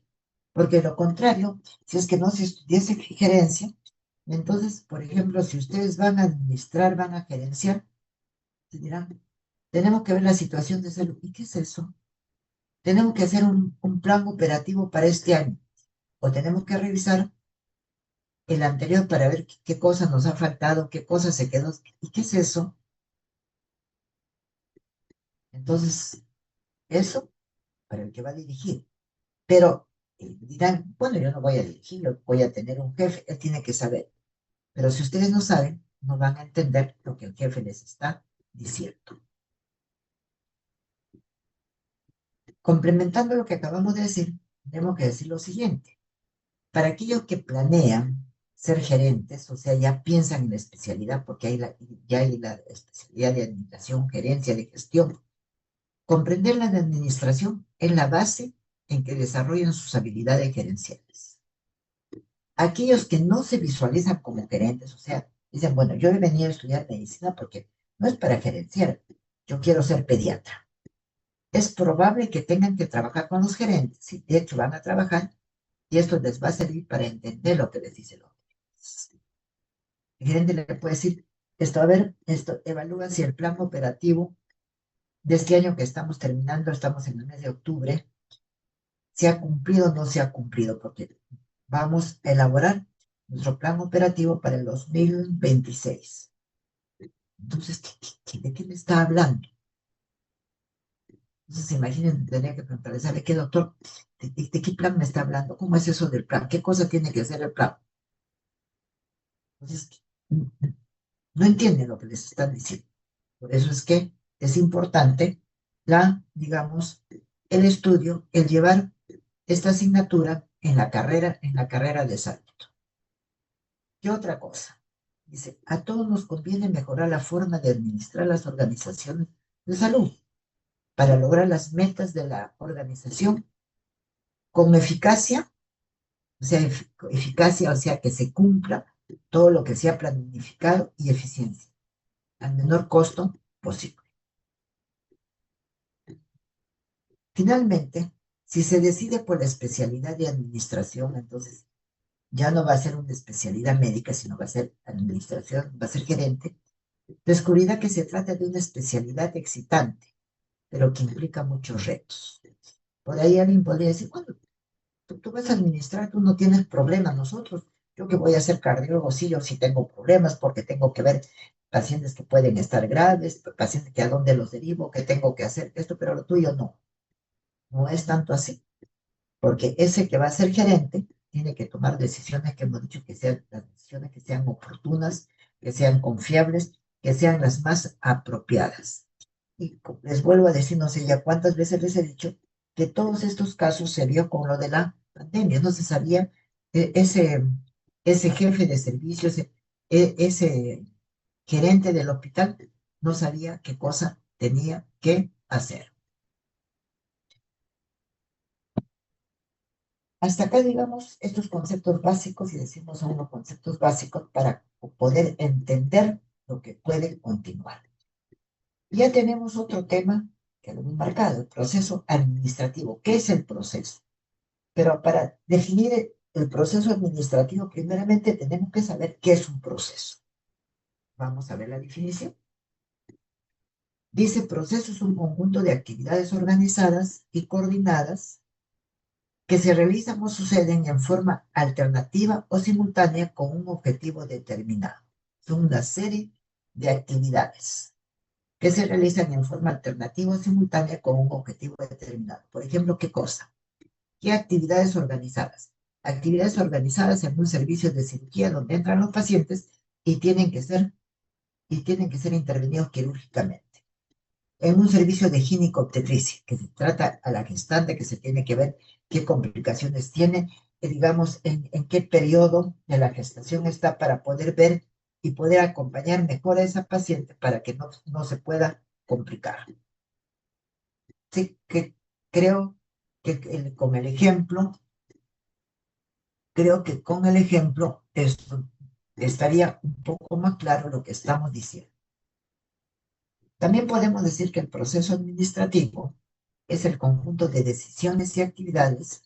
Porque de lo contrario, si es que no se estudiase gerencia, entonces, por ejemplo, si ustedes van a administrar, van a gerenciar, se dirán, tenemos que ver la situación de salud. ¿Y qué es eso? Tenemos que hacer un plan operativo para este año. O tenemos que revisar el anterior para ver qué cosa nos ha faltado, qué cosa se quedó. ¿Y qué es eso? Entonces, eso para el que va a dirigir. Pero dirán, bueno, yo no voy a dirigir, yo voy a tener un jefe, él tiene que saber. Pero si ustedes no saben, no van a entender lo que el jefe les está diciendo. Complementando lo que acabamos de decir, tenemos que decir lo siguiente. Para aquellos que planean ser gerentes, o sea, ya piensan en la especialidad, porque ya hay la especialidad de administración, gerencia, de gestión. Comprender la de administración es la base en que desarrollan sus habilidades gerenciales. Aquellos que no se visualizan como gerentes, o sea, dicen, bueno, yo he venido a estudiar medicina porque no es para gerenciar, yo quiero ser pediatra. Es probable que tengan que trabajar con los gerentes, y de hecho van a trabajar, y esto les va a servir para entender lo que les dice el otro. El gerente le puede decir, a ver, evalúa si el plan operativo de este año que estamos terminando, estamos en el mes de octubre, se ha cumplido o no se ha cumplido, porque vamos a elaborar nuestro plan operativo para el 2026. Entonces, ¿de qué me está hablando? Entonces, imaginen, tendría que preguntarle, ¿sabe qué, doctor? ¿De qué plan me está hablando? ¿Cómo es eso del plan? ¿Qué cosa tiene que hacer el plan? Entonces, no entienden lo que les están diciendo. Por eso es que es importante digamos, el estudio, el llevar esta asignatura en la carrera de salud. ¿Qué otra cosa? Dice, a todos nos conviene mejorar la forma de administrar las organizaciones de salud para lograr las metas de la organización con eficacia, o sea, eficacia, o sea, que se cumpla todo lo que se ha planificado y eficiencia, al menor costo posible. Finalmente, si se decide por la especialidad de administración, entonces ya no va a ser una especialidad médica, sino va a ser administración, va a ser gerente, descubrirá que se trata de una especialidad excitante, pero que implica muchos retos. Por ahí alguien podría decir, bueno, tú vas a administrar, tú no tienes problemas, nosotros, yo que voy a ser cardiólogo, sí, yo sí tengo problemas porque tengo que ver pacientes que pueden estar graves, pacientes que a dónde los derivo, que tengo que hacer esto, pero lo tuyo no, no es tanto así, porque ese que va a ser gerente tiene que tomar decisiones que hemos dicho que sean las decisiones que sean oportunas, que sean confiables, que sean las más apropiadas. Y les vuelvo a decir, no sé ya cuántas veces les he dicho, que todos estos casos se vio con lo de la pandemia. No se sabía, ese jefe de servicio, ese gerente del hospital, no sabía qué cosa tenía que hacer. Hasta acá, digamos, estos conceptos básicos, y decimos son los conceptos básicos para poder entender lo que puede continuar. Ya tenemos otro tema que lo hemos marcado, el proceso administrativo. ¿Qué es el proceso? Pero para definir el proceso administrativo, primeramente tenemos que saber qué es un proceso. Vamos a ver la definición. Dice, proceso es un conjunto de actividades organizadas y coordinadas que se realizan o suceden en forma alternativa o simultánea con un objetivo determinado. Son una serie de actividades que se realizan en forma alternativa o simultánea con un objetivo determinado. Por ejemplo, ¿qué cosa? ¿Qué actividades organizadas? Actividades organizadas en un servicio de cirugía donde entran los pacientes y tienen que ser intervenidos quirúrgicamente. En un servicio de ginecobstetricia, que se trata a la gestante, que se tiene que ver qué complicaciones tiene, digamos, en qué periodo de la gestación está para poder ver y poder acompañar mejor a esa paciente para que no se pueda complicar. Sí, que creo que con el ejemplo, esto estaría un poco más claro lo que estamos diciendo. También podemos decir que el proceso administrativo es el conjunto de decisiones y actividades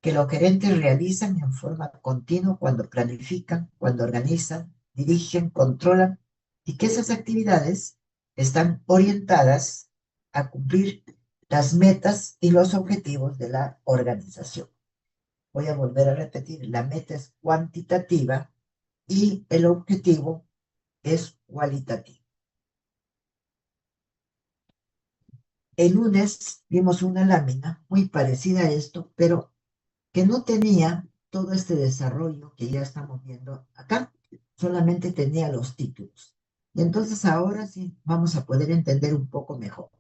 que los gerentes realizan en forma continua cuando planifican, cuando organizan, dirigen, controlan, y que esas actividades están orientadas a cumplir las metas y los objetivos de la organización. Voy a volver a repetir, la meta es cuantitativa y el objetivo es cualitativo. El lunes vimos una lámina muy parecida a esto, pero que no tenía todo este desarrollo que ya estamos viendo acá, solamente tenía los títulos. Y entonces ahora sí vamos a poder entender un poco mejor.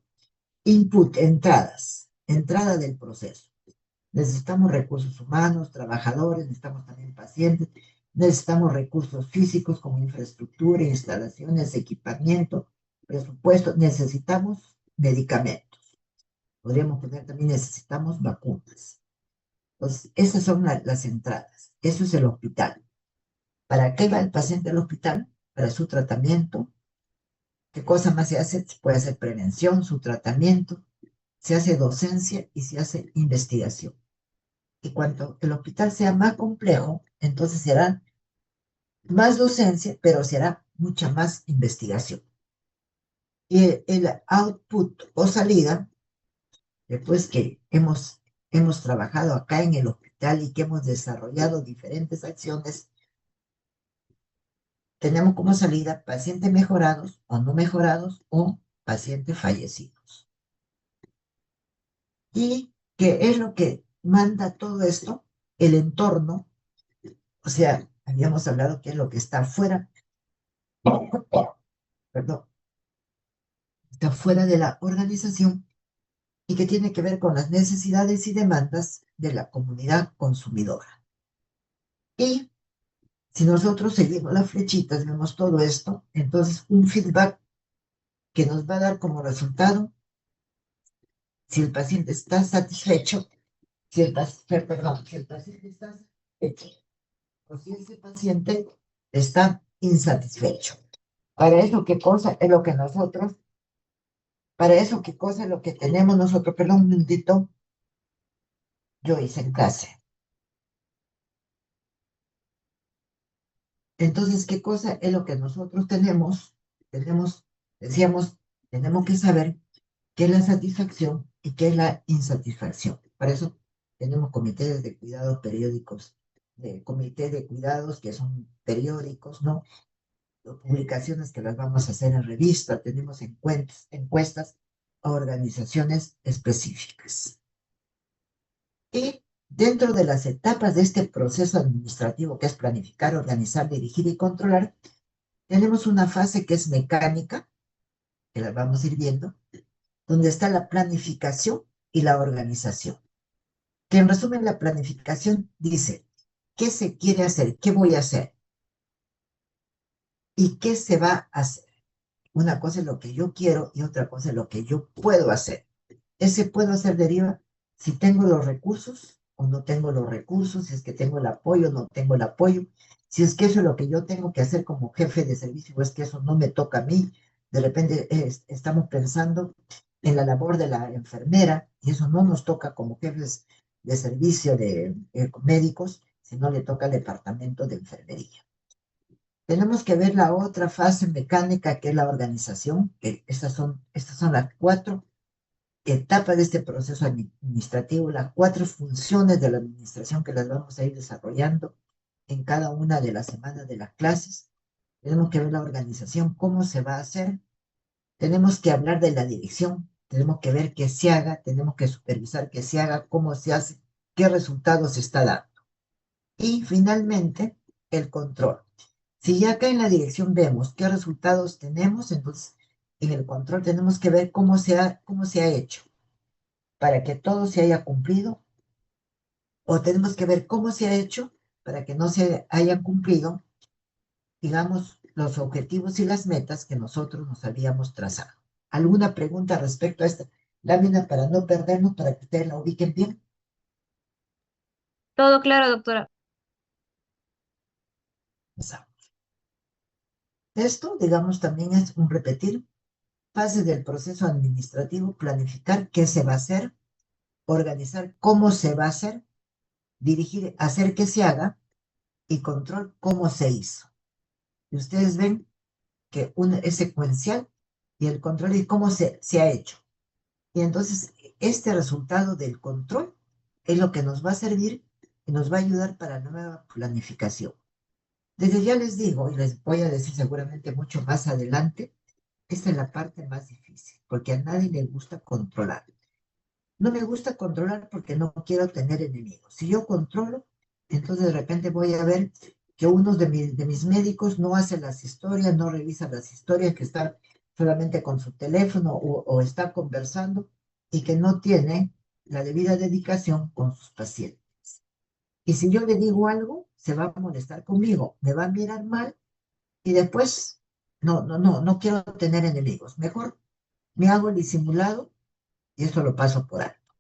Input, entradas, entrada del proceso. Necesitamos recursos humanos, trabajadores, necesitamos también pacientes, necesitamos recursos físicos como infraestructura, instalaciones, equipamiento, presupuesto, necesitamos medicamentos. Podríamos poner también necesitamos vacunas. Entonces, esas son las entradas. Eso es el hospital. ¿Para qué va el paciente al hospital? Para su tratamiento. ¿Qué cosa más se hace? Se puede hacer prevención, su tratamiento, se hace docencia y se hace investigación. Y cuanto el hospital sea más complejo, entonces será más docencia, pero será mucha más investigación. Y el output o salida, después que hemos trabajado acá en el hospital y que hemos desarrollado diferentes acciones, tenemos como salida pacientes mejorados o no mejorados o pacientes fallecidos. ¿Y qué es lo que manda todo esto? El entorno, o sea, habíamos hablado que es lo que está fuera, perdón, está fuera de la organización y que tiene que ver con las necesidades y demandas de la comunidad consumidora. Y si nosotros seguimos las flechitas, vemos todo esto, entonces un feedback que nos va a dar como resultado si el paciente está satisfecho, si el paciente está satisfecho o si ese paciente está insatisfecho. Para eso, ¿qué cosa es lo que nosotros Para eso, ¿qué cosa es lo que tenemos nosotros? Perdón un minutito, yo hice en clase. Entonces, ¿qué cosa es lo que nosotros tenemos? Tenemos, decíamos, tenemos que saber qué es la satisfacción y qué es la insatisfacción. Para eso tenemos comités de cuidados periódicos, de comités de cuidados que son periódicos, ¿no? Publicaciones que las vamos a hacer en revista, tenemos encuestas a organizaciones específicas. Y dentro de las etapas de este proceso administrativo que es planificar, organizar, dirigir y controlar, tenemos una fase que es mecánica, que la vamos a ir viendo, donde está la planificación y la organización. Que en resumen, la planificación dice, ¿qué se quiere hacer? ¿Qué voy a hacer? ¿Y qué se va a hacer? Una cosa es lo que yo quiero y otra cosa es lo que yo puedo hacer. Ese puedo hacer deriva si tengo los recursos o no tengo los recursos, si es que tengo el apoyo o no tengo el apoyo, si es que eso es lo que yo tengo que hacer como jefe de servicio o es que eso no me toca a mí. De repente estamos pensando en la labor de la enfermera y eso no nos toca como jefes de servicio de médicos, sino le toca al departamento de enfermería. Tenemos que ver la otra fase mecánica que es la organización, que estas son las 4 etapas de este proceso administrativo, las 4 funciones de la administración que las vamos a ir desarrollando en cada una de las semanas de las clases. Tenemos que ver la organización, cómo se va a hacer. Tenemos que hablar de la dirección, tenemos que ver qué se haga, tenemos que supervisar qué se haga, cómo se hace, qué resultados se está dando. Y finalmente, el control. Si ya acá en la dirección vemos qué resultados tenemos, entonces en el control tenemos que ver cómo se ha hecho para que todo se haya cumplido, o tenemos que ver cómo se ha hecho para que no se hayan cumplido, digamos, los objetivos y las metas que nosotros nos habíamos trazado. ¿Alguna pregunta respecto a esta lámina para no perdernos, para que ustedes la ubiquen bien? Todo claro, doctora. Esto, digamos, también es un repetir fase del proceso administrativo, planificar qué se va a hacer, organizar cómo se va a hacer, dirigir, hacer que se haga y control cómo se hizo. Y ustedes ven que es secuencial y el control es cómo se ha hecho. Y entonces este resultado del control es lo que nos va a servir y nos va a ayudar para la nueva planificación. Desde ya les digo, y les voy a decir seguramente mucho más adelante, esta es la parte más difícil, porque a nadie le gusta controlar. No me gusta controlar porque no quiero tener enemigos. Si yo controlo, entonces de repente voy a ver que uno de mis médicos no hace las historias, no revisa las historias, que está solamente con su teléfono o está conversando y que no tiene la debida dedicación con sus pacientes. Y si yo le digo algo, se va a molestar conmigo, me va a mirar mal y después no quiero tener enemigos. Mejor me hago el disimulado y eso lo paso por alto.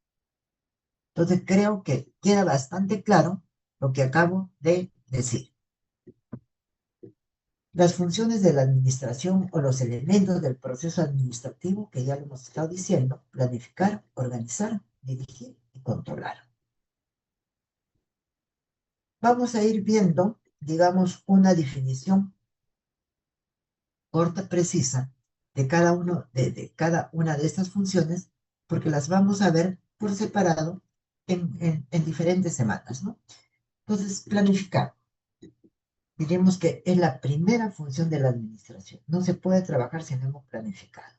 Entonces creo que queda bastante claro lo que acabo de decir. Las funciones de la administración o los elementos del proceso administrativo, que ya lo hemos estado diciendo, planificar, organizar, dirigir y controlar. Vamos a ir viendo, digamos, una definición corta, precisa, de cada una de estas funciones, porque las vamos a ver por separado en diferentes semanas, ¿no? Entonces, planificar. Diremos que es la primera función de la administración. No se puede trabajar si no hemos planificado.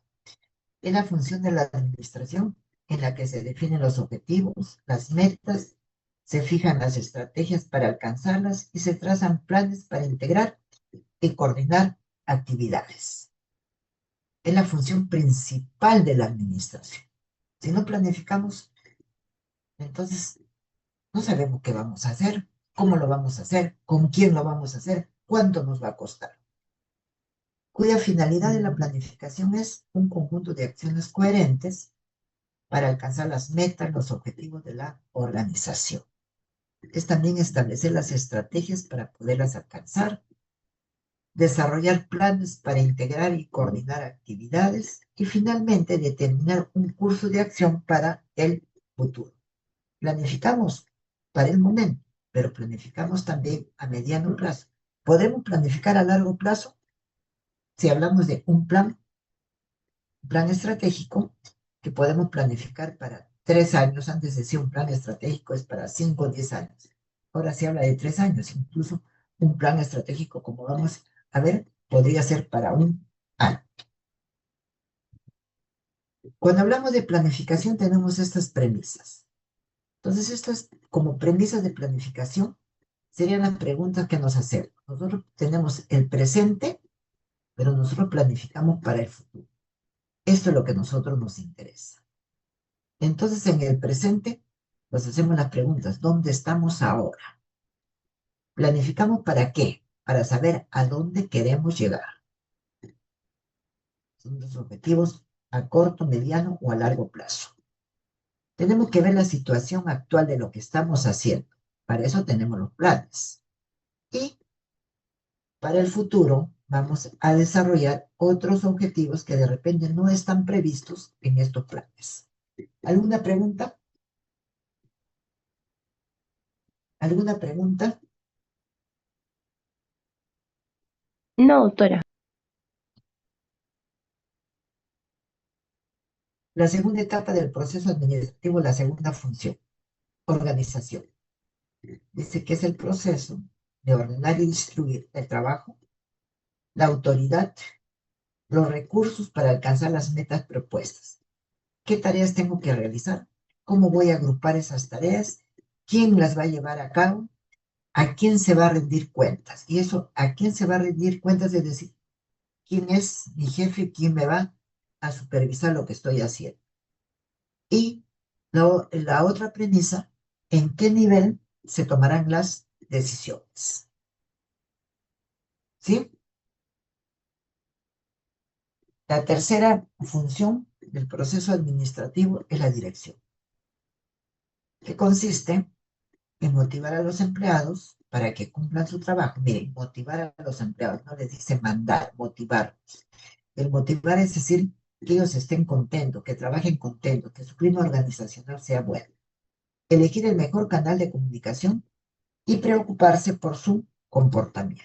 Es la función de la administración en la que se definen los objetivos, las metas, se fijan las estrategias para alcanzarlas y se trazan planes para integrar y coordinar actividades. Es la función principal de la administración. Si no planificamos, entonces no sabemos qué vamos a hacer, cómo lo vamos a hacer, con quién lo vamos a hacer, cuánto nos va a costar. Cuya finalidad de la planificación es un conjunto de acciones coherentes para alcanzar las metas, los objetivos de la organización. Es también establecer las estrategias para poderlas alcanzar, desarrollar planes para integrar y coordinar actividades y finalmente determinar un curso de acción para el futuro. Planificamos para el momento, pero planificamos también a mediano plazo. ¿Podemos planificar a largo plazo? Si hablamos de un plan estratégico que podemos planificar para 3 años, antes decía un plan estratégico es para 5 o 10 años. Ahora se habla de 3 años, incluso un plan estratégico, como vamos a ver, podría ser para un año. Cuando hablamos de planificación tenemos estas premisas. Entonces, estas como premisas de planificación serían las preguntas que nos hacemos. Nosotros tenemos el presente, pero nosotros planificamos para el futuro. Esto es lo que a nosotros nos interesa. Entonces, en el presente, nos hacemos las preguntas, ¿dónde estamos ahora? ¿Planificamos para qué? Para saber a dónde queremos llegar. Son los objetivos a corto, mediano o a largo plazo. Tenemos que ver la situación actual de lo que estamos haciendo. Para eso tenemos los planes. Y para el futuro vamos a desarrollar otros objetivos que de repente no están previstos en estos planes. ¿Alguna pregunta? ¿Alguna pregunta? No, doctora. La segunda etapa del proceso administrativo, la segunda función, organización. Dice que es el proceso de ordenar y distribuir el trabajo, la autoridad, los recursos para alcanzar las metas propuestas. ¿Qué tareas tengo que realizar? ¿Cómo voy a agrupar esas tareas? ¿Quién las va a llevar a cabo? ¿A quién se va a rendir cuentas? Y eso, ¿a quién se va a rendir cuentas? Es decir, ¿quién es mi jefe? ¿Quién me va a supervisar lo que estoy haciendo? Y la otra premisa, ¿en qué nivel se tomarán las decisiones? ¿Sí? La tercera función del proceso administrativo es la dirección, que consiste en motivar a los empleados para que cumplan su trabajo. Miren, motivar a los empleados, no les dice mandar, motivar. El motivar es decir, que ellos estén contentos, que trabajen contentos, que su clima organizacional sea bueno. Elegir el mejor canal de comunicación y preocuparse por su comportamiento.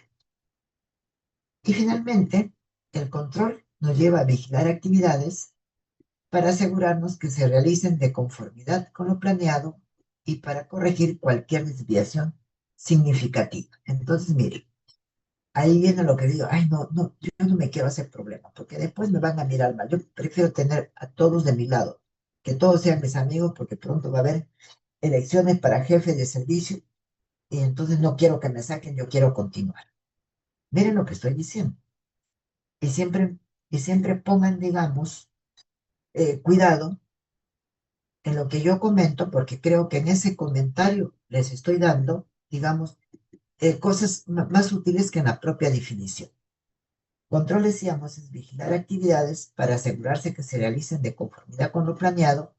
Y finalmente, el control nos lleva a vigilar actividades para asegurarnos que se realicen de conformidad con lo planeado y para corregir cualquier desviación significativa. Entonces, mire, ahí viene lo que digo, ay, no, no, yo no me quiero hacer problema, porque después me van a mirar mal. Yo prefiero tener a todos de mi lado, que todos sean mis amigos, porque pronto va a haber elecciones para jefe de servicio, y entonces no quiero que me saquen, yo quiero continuar. Miren lo que estoy diciendo. Y siempre pongan, digamos, cuidado en lo que yo comento, porque creo que en ese comentario les estoy dando, digamos, cosas más útiles que en la propia definición. Control, decíamos, es vigilar actividades para asegurarse que se realicen de conformidad con lo planeado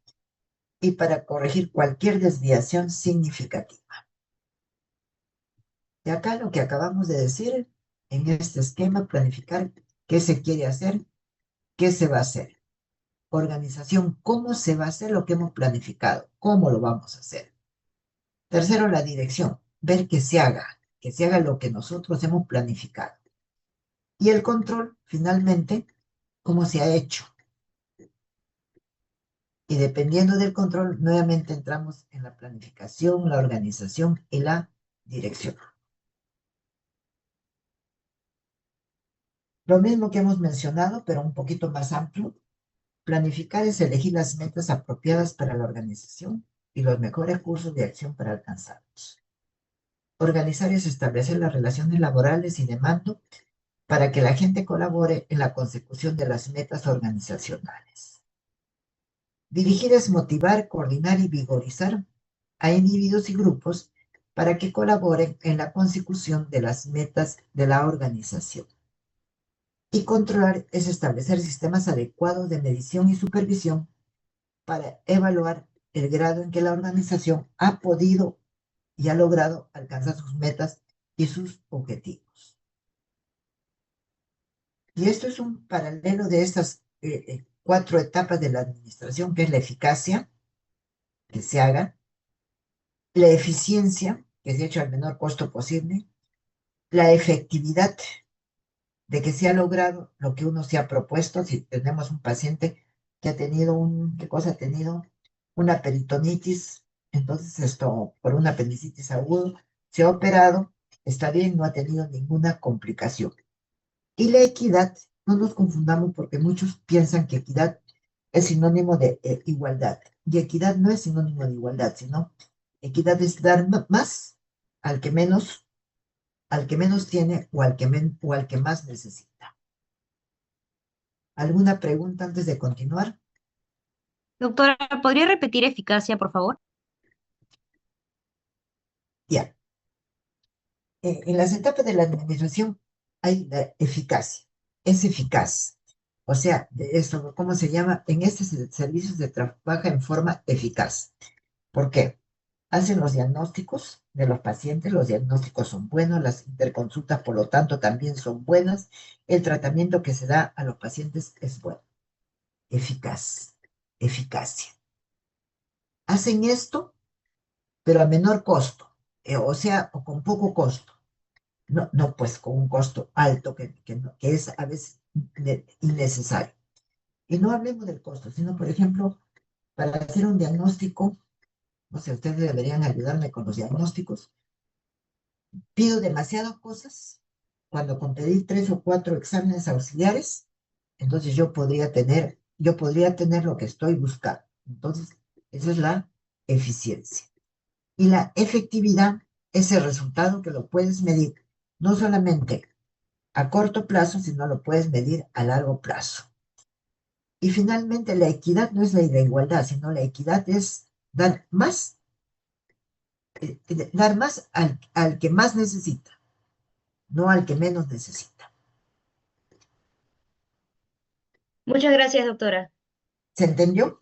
y para corregir cualquier desviación significativa. Y acá lo que acabamos de decir, en este esquema, planificar qué se quiere hacer, qué se va a hacer. Organización, cómo se va a hacer lo que hemos planificado, cómo lo vamos a hacer. Tercero, la dirección, ver que se haga lo que nosotros hemos planificado. Y el control, finalmente, cómo se ha hecho. Y dependiendo del control, nuevamente entramos en la planificación, la organización y la dirección. Lo mismo que hemos mencionado, pero un poquito más amplio. Planificar es elegir las metas apropiadas para la organización y los mejores cursos de acción para alcanzarlos. Organizar es establecer las relaciones laborales y de mando para que la gente colabore en la consecución de las metas organizacionales. Dirigir es motivar, coordinar y vigorizar a individuos y grupos para que colaboren en la consecución de las metas de la organización. Y controlar es establecer sistemas adecuados de medición y supervisión para evaluar el grado en que la organización ha podido y ha logrado alcanzar sus metas y sus objetivos. Y esto es un paralelo de estas 4 etapas de la administración, que es la eficacia, que se haga, la eficiencia, que se hecho al menor costo posible, la efectividad, de que se ha logrado lo que uno se ha propuesto. Si tenemos un paciente que ha tenido ¿qué cosa ha tenido? Una peritonitis, entonces esto, por una apendicitis agudo, se ha operado, está bien, no ha tenido ninguna complicación. Y la equidad, no nos confundamos porque muchos piensan que equidad es sinónimo de igualdad. Y equidad no es sinónimo de igualdad, sino equidad es dar más al que menos, tiene o al que más necesita. ¿Alguna pregunta antes de continuar? Doctora, ¿podría repetir eficacia, por favor? Ya. En las etapas de la administración hay la eficacia. Es eficaz. O sea, eso, ¿cómo se llama? En este servicio se trabaja en forma eficaz. ¿Por qué? Hacen los diagnósticos de los pacientes, los diagnósticos son buenos, las interconsultas, por lo tanto, también son buenas, el tratamiento que se da a los pacientes es bueno, eficaz, eficacia. Hacen esto, pero a menor costo, o sea, o con poco costo. No, no, pues con un costo alto que es a veces innecesario. Y no hablemos del costo, sino, por ejemplo, para hacer un diagnóstico, no sé, ustedes deberían ayudarme con los diagnósticos. Pido demasiadas cosas. Cuando con pedir 3 o 4 exámenes auxiliares, entonces yo podría tener lo que estoy buscando. Entonces, esa es la eficiencia. Y la efectividad es el resultado que lo puedes medir, no solamente a corto plazo, sino lo puedes medir a largo plazo. Y finalmente, la equidad no es la igualdad, sino la equidad es dar más al que más necesita, no al que menos necesita. Muchas gracias, doctora. ¿Se entendió?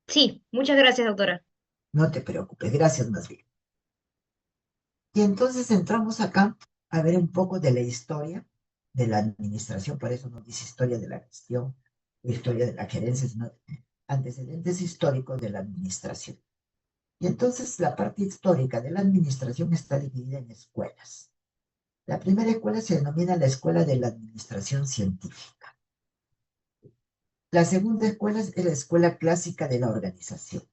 Sí, muchas gracias, doctora. No te preocupes, gracias más bien. Y entonces entramos acá a ver un poco de la historia de la administración, por eso no dice historia de la gestión, historia de la gerencia, sino antecedentes históricos de la administración. Y entonces la parte histórica de la administración está dividida en escuelas. La primera escuela se denomina la Escuela de la Administración Científica. La segunda escuela es la Escuela Clásica de la Organización.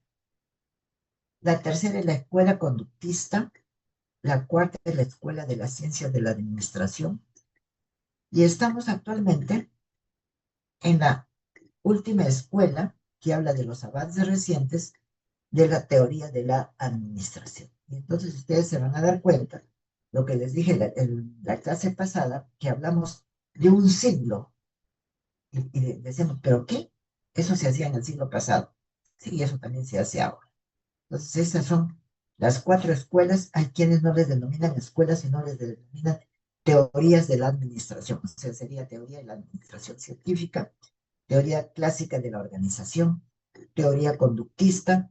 La tercera es la Escuela Conductista. La cuarta es la Escuela de las Ciencias de la Administración. Y estamos actualmente en la última escuela que habla de los avances recientes de la teoría de la administración. Y entonces ustedes se van a dar cuenta, lo que les dije en la clase pasada, que hablamos de un siglo. Y decimos, ¿pero qué? Eso se hacía en el siglo pasado. Sí, eso también se hace ahora. Entonces, esas son las 4 escuelas. Hay quienes no les denominan escuelas, sino les denominan teorías de la administración. O sea, sería teoría de la administración científica, teoría clásica de la organización, teoría conductista,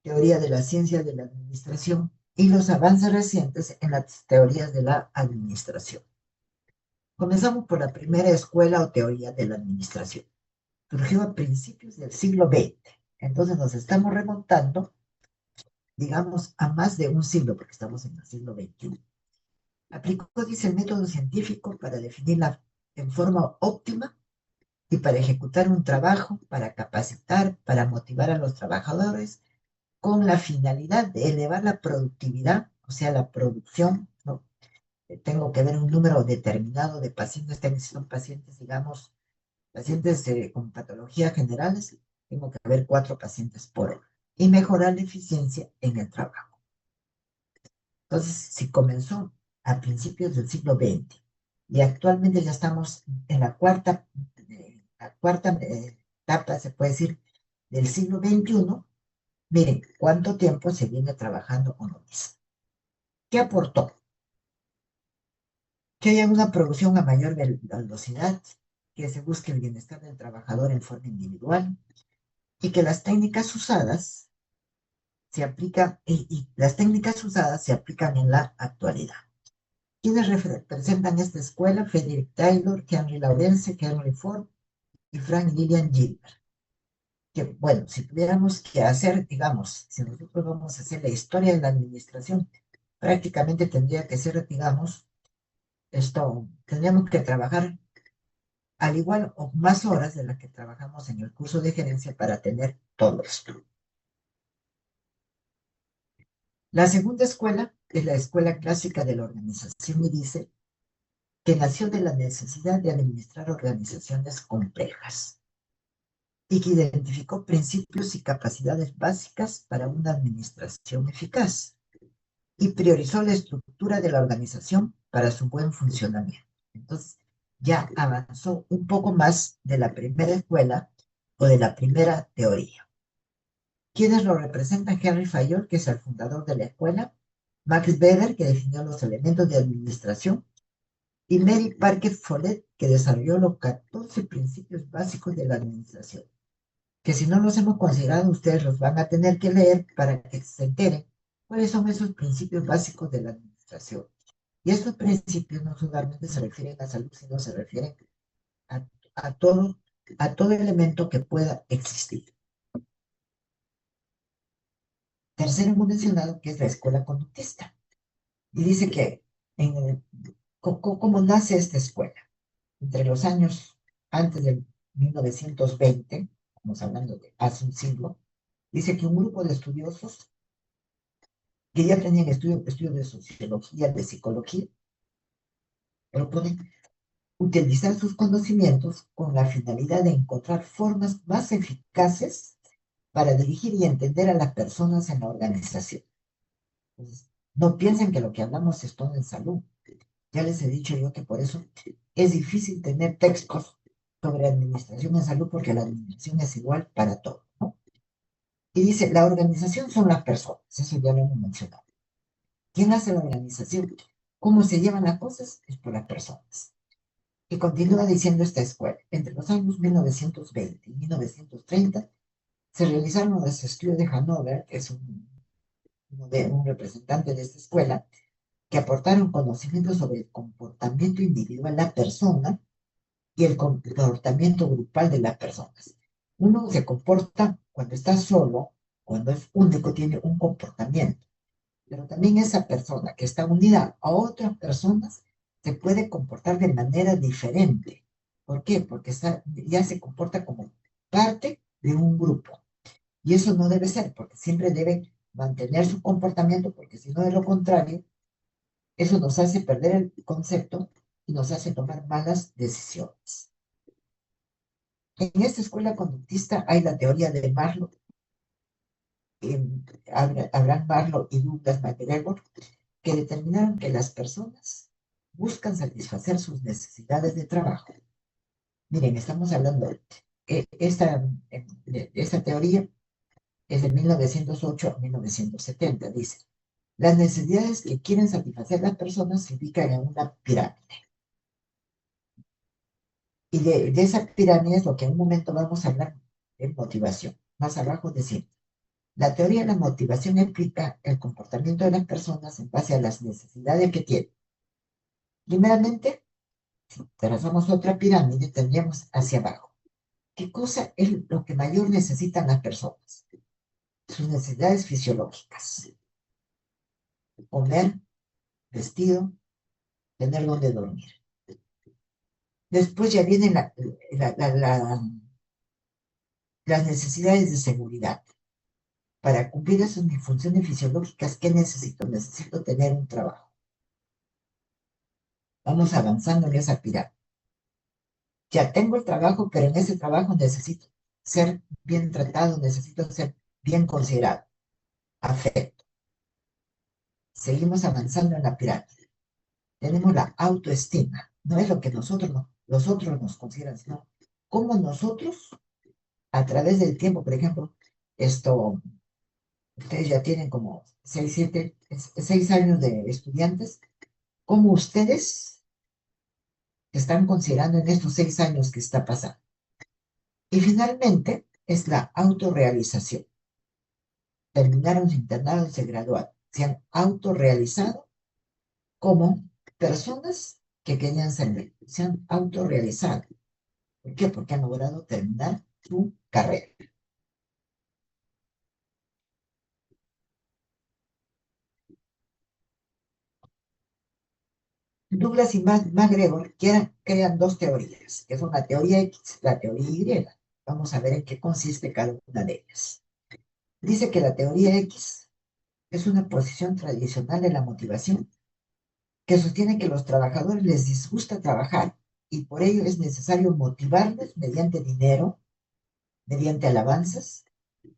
teoría de la ciencia de la administración y los avances recientes en las teorías de la administración. Comenzamos por la primera escuela o teoría de la administración. Surgió a principios del siglo XX. Entonces nos estamos remontando, digamos, a más de un siglo, porque estamos en el siglo XXI. Aplicó, dice, el método científico para definirla en forma óptima y para ejecutar un trabajo, para capacitar, para motivar a los trabajadores, con la finalidad de elevar la productividad, o sea, la producción, ¿no? Tengo que ver un número determinado de pacientes, son pacientes, digamos, pacientes con patologías generales, tengo que ver 4 pacientes por hora, y mejorar la eficiencia en el trabajo. Entonces, si comenzó a principios del siglo XX y actualmente ya estamos en la cuarta etapa, se puede decir, del siglo XXI, miren cuánto tiempo se viene trabajando con lo mismo. ¿Qué aportó? Que haya una producción a mayor velocidad, que se busque el bienestar del trabajador en forma individual y que las técnicas usadas se aplican, y las técnicas usadas se aplican en la actualidad. ¿Quiénes representan esta escuela? Frederick Taylor, Henry Lawrence, Henry Ford y Frank Lillian Gilbert. Que, bueno, si tuviéramos que hacer, digamos, si nosotros vamos a hacer la historia de la administración, prácticamente tendría que ser, digamos, tendríamos que trabajar al igual o más horas de las que trabajamos en el curso de gerencia para tener todo esto. La segunda escuela es la escuela clásica de la organización y dice que nació de la necesidad de administrar organizaciones complejas y que identificó principios y capacidades básicas para una administración eficaz y priorizó la estructura de la organización para su buen funcionamiento. Entonces, ya avanzó un poco más de la primera escuela o de la primera teoría. ¿Quiénes lo representan? Henry Fayol, que es el fundador de la escuela, Max Weber, que definió los elementos de administración, y Mary Parker Follett, que desarrolló los 14 principios básicos de la administración, que si no los hemos considerado, ustedes los van a tener que leer para que se enteren cuáles son esos principios básicos de la administración. Y estos principios no solamente se refieren a salud, sino se refieren a, a, todo, a todo elemento que pueda existir. Tercero, hemos mencionado que es la escuela conductista. Y dice que ¿cómo nace esta escuela? Entre los años antes del 1920, estamos hablando de hace un siglo, dice que un grupo de estudiosos que ya tenían estudios de sociología, de psicología, proponen utilizar sus conocimientos con la finalidad de encontrar formas más eficaces para dirigir y entender a las personas en la organización. Entonces, no piensen que lo que hablamos es todo en salud. Ya les he dicho yo que por eso es difícil tener textos sobre administración en salud porque la administración es igual para todo, ¿no? Y dice, la organización son las personas, eso ya lo hemos mencionado. ¿Quién hace la organización? ¿Cómo se llevan las cosas? Es por las personas. Y continúa diciendo esta escuela, entre los años 1920 y 1930 se realizaron los estudios de Hanover, que es un representante de esta escuela, que aportaron conocimientos sobre el comportamiento individual de la persona y el comportamiento grupal de las personas. Uno se comporta cuando está solo, cuando es único, tiene un comportamiento, pero también esa persona que está unida a otras personas se puede comportar de manera diferente. ¿Por qué? Porque ya se comporta como parte de un grupo. Y eso no debe ser, porque siempre debe mantener su comportamiento, porque si no, de lo contrario, eso nos hace perder el concepto y nos hace tomar malas decisiones. En esta escuela conductista hay la teoría de Maslow, Abraham Maslow y Douglas MacGregor, que determinaron que las personas buscan satisfacer sus necesidades de trabajo. Miren, estamos hablando de esta teoría es de 1908 a 1970, dice. Las necesidades que quieren satisfacer las personas se ubican en una pirámide. Y de esa pirámide es lo que en un momento vamos a hablar de motivación. Más abajo decimos, la teoría de la motivación explica el comportamiento de las personas en base a las necesidades que tienen. Primeramente, si trazamos otra pirámide, tendríamos hacia abajo. ¿Qué cosa es lo que mayor necesitan las personas? Sus necesidades fisiológicas. Comer, vestido, tener donde dormir. Después ya vienen las necesidades de seguridad. Para cumplir esas mis funciones fisiológicas, ¿qué necesito? Necesito tener un trabajo. Vamos avanzando en esa pirámide. Ya tengo el trabajo, pero en ese trabajo necesito ser bien tratado, necesito ser bien considerado. Afecto. Seguimos avanzando en la pirámide. Tenemos la autoestima. No es lo que los otros nos consideran, sino cómo nosotros, a través del tiempo, por ejemplo, ustedes ya tienen como 6 años de estudiantes, cómo ustedes están considerando en estos 6 años que está pasando. Y finalmente es la autorrealización. Terminaron su internado y se graduaron. Se han autorrealizado como personas que querían ser médicos, se han autorrealizado. ¿Por qué? Porque han logrado terminar su carrera. Douglas y MacGregor crean dos teorías, que son la teoría X y la teoría Y. Vamos a ver en qué consiste cada una de ellas. Dice que la teoría X es una posición tradicional de la motivación que sostiene que los trabajadores les disgusta trabajar y por ello es necesario motivarles mediante dinero, mediante alabanzas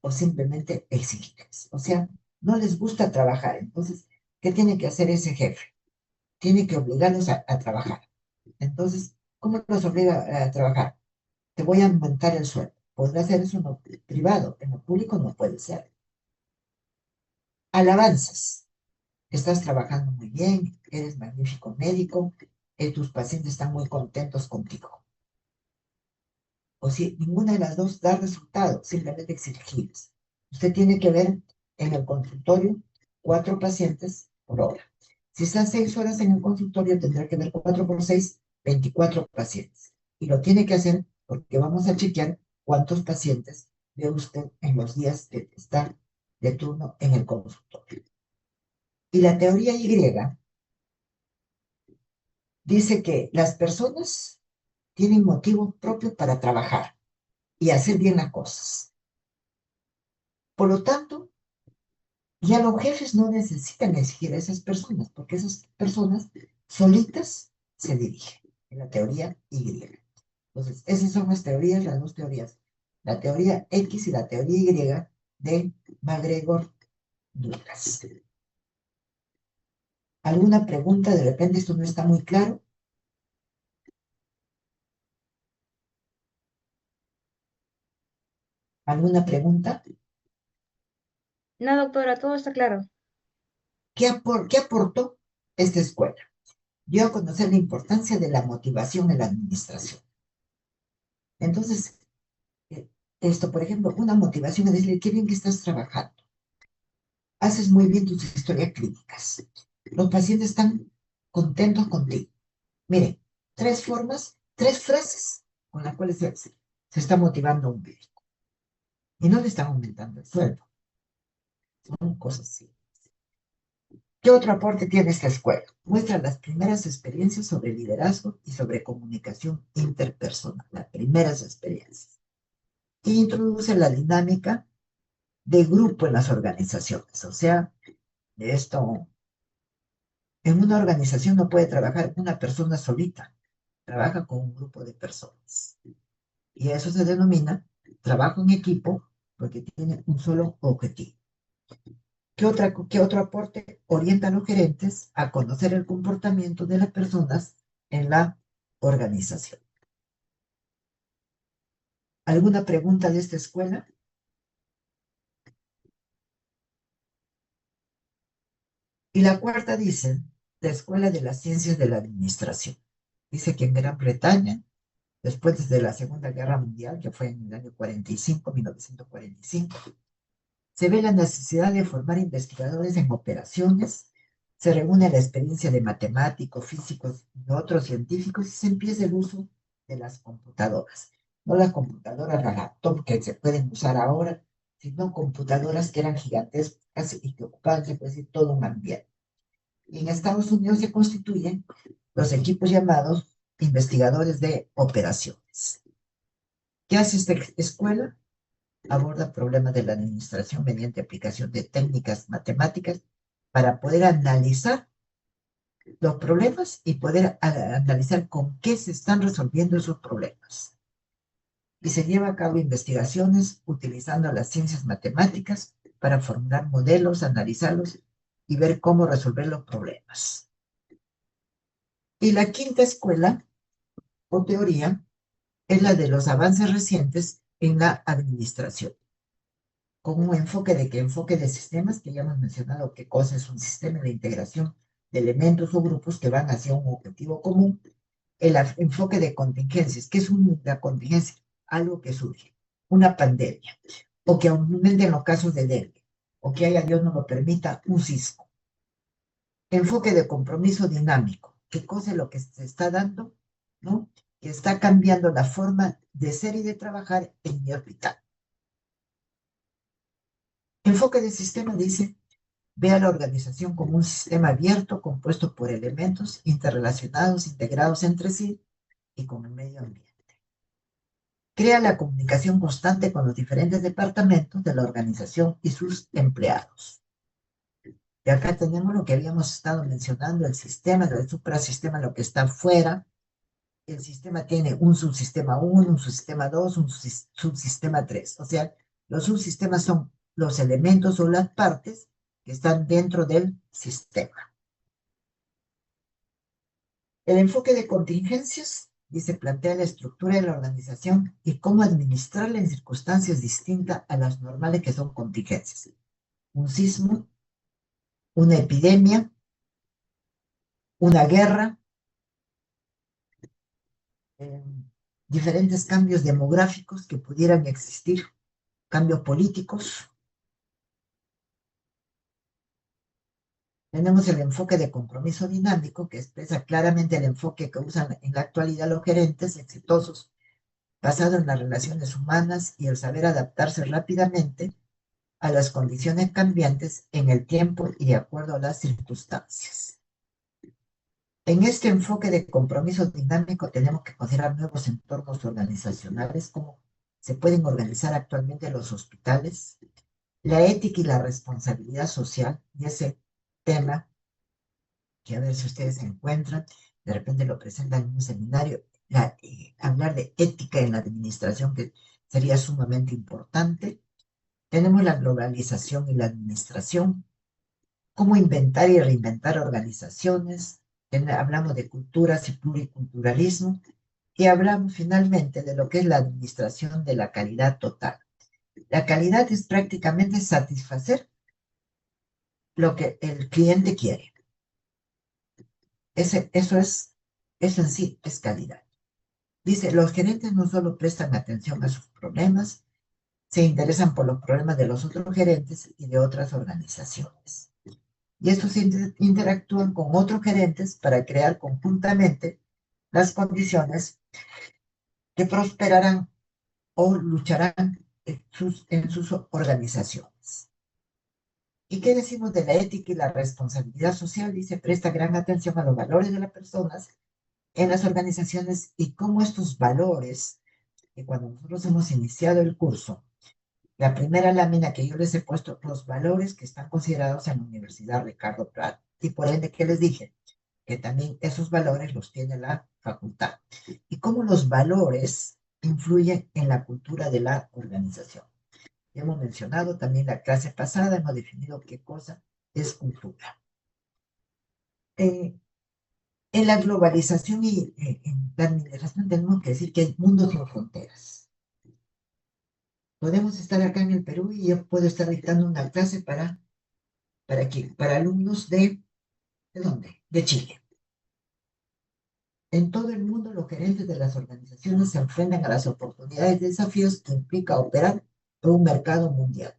o simplemente exigirles. O sea, no les gusta trabajar. Entonces, ¿qué tiene que hacer ese jefe? Tiene que obligarlos a trabajar. Entonces, ¿cómo los obliga a trabajar? Te voy a aumentar el sueldo. Podrá hacer eso en lo privado, en lo público no puede ser. Alabanzas. Estás trabajando muy bien, eres magnífico médico, tus pacientes están muy contentos contigo. O si ninguna de las dos da resultado, simplemente exigirles. Usted tiene que ver en el consultorio 4 pacientes por hora. Si están 6 horas en el consultorio, tendrá que ver 4 por 6, 24 pacientes. Y lo tiene que hacer porque vamos a chequear cuántos pacientes ve usted en los días que está de turno en el consultorio. Y la teoría Y dice que las personas tienen motivo propio para trabajar y hacer bien las cosas. Por lo tanto, ya los jefes no necesitan exigir a esas personas, porque esas personas solitas se dirigen, en la teoría Y. Entonces, esas son las teorías, las dos teorías, la teoría X y la teoría Y de MacGregor Douglas. ¿Alguna pregunta? De repente esto no está muy claro. ¿Alguna pregunta? No, doctora, todo está claro. ¿Qué aportó esta escuela? Dio a conocer la importancia de la motivación en la administración. Entonces, esto, por ejemplo, una motivación es decir, qué bien que estás trabajando. Haces muy bien tus historias clínicas. Los pacientes están contentos contigo. Miren, 3 formas, 3 frases con las cuales se está motivando a un médico. Y no le están aumentando el sueldo. Son cosas así. ¿Qué otro aporte tiene esta escuela? Muestra las primeras experiencias sobre liderazgo y sobre comunicación interpersonal. Las primeras experiencias. E introduce la dinámica de grupo en las organizaciones. O sea, de esto, en una organización no puede trabajar una persona solita, trabaja con un grupo de personas. Y eso se denomina trabajo en equipo porque tiene un solo objetivo. ¿Qué otro aporte? Orienta a los gerentes a conocer el comportamiento de las personas en la organización. ¿Alguna pregunta de esta escuela? Y la cuarta dice, la Escuela de las Ciencias de la Administración. Dice que en Gran Bretaña, después de la Segunda Guerra Mundial, que fue en el año 1945, se ve la necesidad de formar investigadores en operaciones, se reúne la experiencia de matemáticos, físicos y otros científicos y se empieza el uso de las computadoras. No las computadoras, las laptops que se pueden usar ahora, sino computadoras que eran gigantescas y que ocupaban, se puede decir, todo un ambiente. Y en Estados Unidos se constituyen los equipos llamados investigadores de operaciones. ¿Qué hace esta escuela? Aborda problemas de la administración mediante aplicación de técnicas matemáticas para poder analizar los problemas y poder analizar con qué se están resolviendo esos problemas. Y se lleva a cabo investigaciones utilizando las ciencias matemáticas para formular modelos, analizarlos y ver cómo resolver los problemas. Y la quinta escuela o teoría es la de los avances recientes en la administración, con un enfoque de sistemas, que ya hemos mencionado qué cosa es un sistema de integración de elementos o grupos que van hacia un objetivo común. El enfoque de contingencias, ¿qué es una contingencia? Algo que surge, una pandemia, o que aumenten los casos de dengue, o que haya, Dios no lo permita, un sismo. Enfoque de compromiso dinámico, qué cosa es lo que se está dando, ¿no? Que está cambiando la forma de ser y de trabajar en mi hospital. Enfoque de sistema dice, ve a la organización como un sistema abierto compuesto por elementos interrelacionados, integrados entre sí y con el medio ambiente. Crea la comunicación constante con los diferentes departamentos de la organización y sus empleados. Y acá tenemos lo que habíamos estado mencionando, el sistema, el suprasistema, lo que está fuera. El sistema tiene un subsistema 1, un subsistema 2, un subsistema 3. O sea, los subsistemas son los elementos o las partes que están dentro del sistema. El enfoque de contingencias dice plantea la estructura de la organización y cómo administrarla en circunstancias distintas a las normales que son contingencias. Un sismo, una epidemia, una guerra, diferentes cambios demográficos que pudieran existir, cambios políticos. Tenemos el enfoque de compromiso dinámico, que expresa claramente el enfoque que usan en la actualidad los gerentes exitosos, basado en las relaciones humanas y el saber adaptarse rápidamente a las condiciones cambiantes en el tiempo y de acuerdo a las circunstancias. En este enfoque de compromiso dinámico tenemos que considerar nuevos entornos organizacionales, como se pueden organizar actualmente los hospitales, la ética y la responsabilidad social, y ese tema que a ver si ustedes se encuentran, de repente lo presentan en un seminario, hablar de ética en la administración, que sería sumamente importante. Tenemos la globalización y la administración, cómo inventar y reinventar organizaciones, hablamos de culturas y pluriculturalismo, y hablamos finalmente de lo que es la administración de la calidad total. La calidad es prácticamente satisfacer lo que el cliente quiere. Eso en sí es calidad. Dice, los gerentes no solo prestan atención a sus problemas, se interesan por los problemas de los otros gerentes y de otras organizaciones. Y estos interactúan con otros gerentes para crear conjuntamente las condiciones que prosperarán o lucharán en sus organizaciones. ¿Y qué decimos de la ética y la responsabilidad social? Dice, presta gran atención a los valores de las personas en las organizaciones y cómo estos valores, que cuando nosotros hemos iniciado el curso, la primera lámina que yo les he puesto, los valores que están considerados en la Universidad Ricardo Prat, y por ende que les dije que también esos valores los tiene la facultad, y cómo los valores influyen en la cultura de la organización. Ya hemos mencionado también la clase pasada, hemos definido qué cosa es cultura. En la globalización y en la administración tenemos que decir que hay mundos sin fronteras. Podemos estar acá en el Perú y yo puedo estar dictando una clase para alumnos ¿de dónde? De Chile. En todo el mundo, los gerentes de las organizaciones se enfrentan a las oportunidades y desafíos que implica operar en un mercado mundial.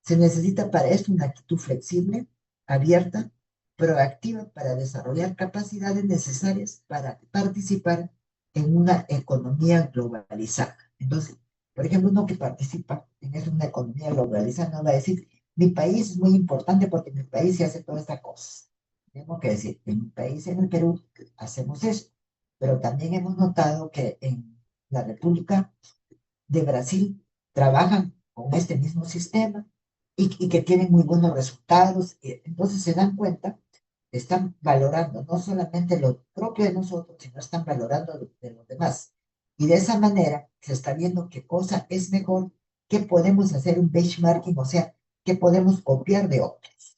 Se necesita para esto una actitud flexible, abierta, proactiva para desarrollar capacidades necesarias para participar en una economía globalizada. Entonces, por ejemplo, uno que participa en una economía globalizada no va a decir, mi país es muy importante porque mi país se hace todas estas cosas. Tenemos que decir, en mi país, en el Perú, hacemos esto, pero también hemos notado que en la República de Brasil trabajan con este mismo sistema y que tienen muy buenos resultados. Entonces se dan cuenta, están valorando no solamente lo propio de nosotros, sino están valorando de los demás. Y de esa manera se está viendo qué cosa es mejor, qué podemos hacer un benchmarking, o sea, qué podemos copiar de otros.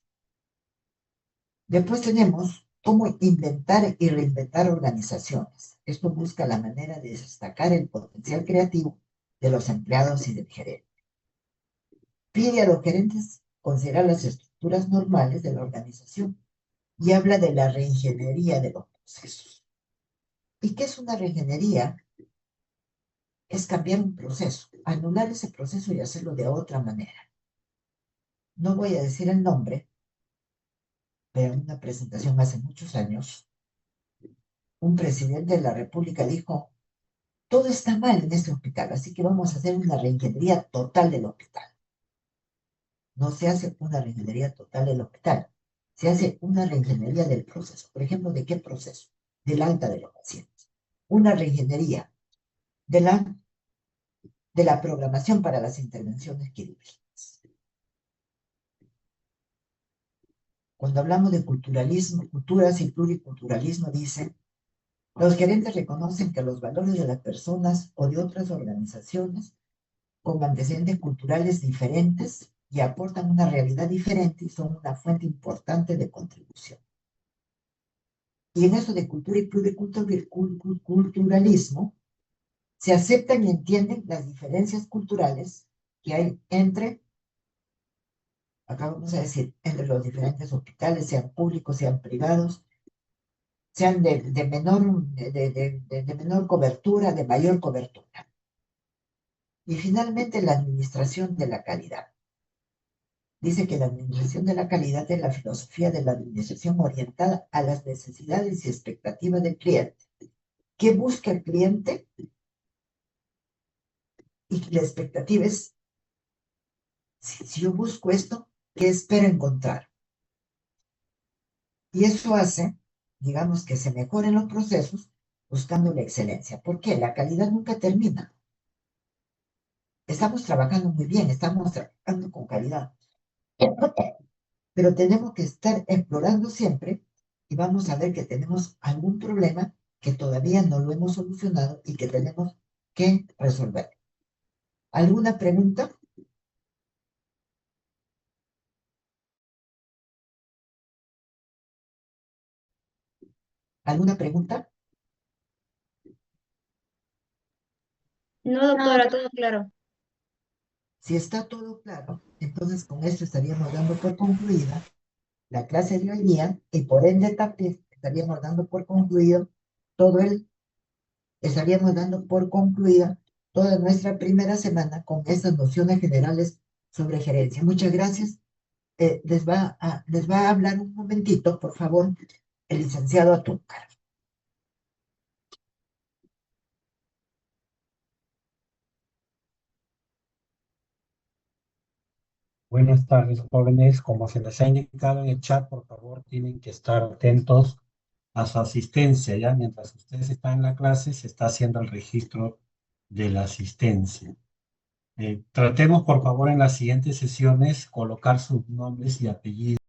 Después tenemos cómo inventar y reinventar organizaciones. Esto busca la manera de destacar el potencial creativo de los empleados y del gerente. Pide a los gerentes considerar las estructuras normales de la organización y habla de la reingeniería de los procesos. ¿Y qué es una reingeniería? Es cambiar un proceso, anular ese proceso y hacerlo de otra manera. No voy a decir el nombre, pero en una presentación hace muchos años, un presidente de la República dijo, todo está mal en este hospital, así que vamos a hacer una reingeniería total del hospital. No se hace una reingeniería total del hospital, se hace una reingeniería del proceso. Por ejemplo, ¿de qué proceso? Del alta de los pacientes. Una reingeniería de la programación para las intervenciones quirúrgicas. Cuando hablamos de culturalismo, culturas y pluriculturalismo, dice, los gerentes reconocen que los valores de las personas o de otras organizaciones con antecedentes culturales diferentes y aportan una realidad diferente y son una fuente importante de contribución. Y en eso de cultura y pluriculturalismo, se aceptan y entienden las diferencias culturales que hay entre, acá vamos a decir, entre los diferentes hospitales, sean públicos, sean privados, sean de menor cobertura, de mayor cobertura. Y finalmente, la administración de la calidad. Dice que la administración de la calidad es la filosofía de la administración orientada a las necesidades y expectativas del cliente. ¿Qué busca el cliente? Y la expectativa es, si yo busco esto, ¿qué espero encontrar? Y eso hace, digamos, que se mejoren los procesos buscando la excelencia. ¿Por qué? La calidad nunca termina. Estamos trabajando muy bien, estamos trabajando con calidad, pero tenemos que estar explorando siempre y vamos a ver que tenemos algún problema que todavía no lo hemos solucionado y que tenemos que resolver. ¿Alguna pregunta? ¿Alguna pregunta? No, doctora, todo claro. Si está todo claro, entonces con esto estaríamos dando por concluida la clase de hoy día y por ende también estaríamos dando por concluido todo estaríamos dando por concluida toda nuestra primera semana con estas nociones generales sobre gerencia. Muchas gracias. Les va a hablar un momentito, por favor, el licenciado Atúcar. Buenas tardes, jóvenes. Como se les ha indicado en el chat, por favor, tienen que estar atentos a su asistencia, ¿ya? Mientras ustedes están en la clase, se está haciendo el registro de la asistencia. Tratemos, por favor, en las siguientes sesiones, colocar sus nombres y apellidos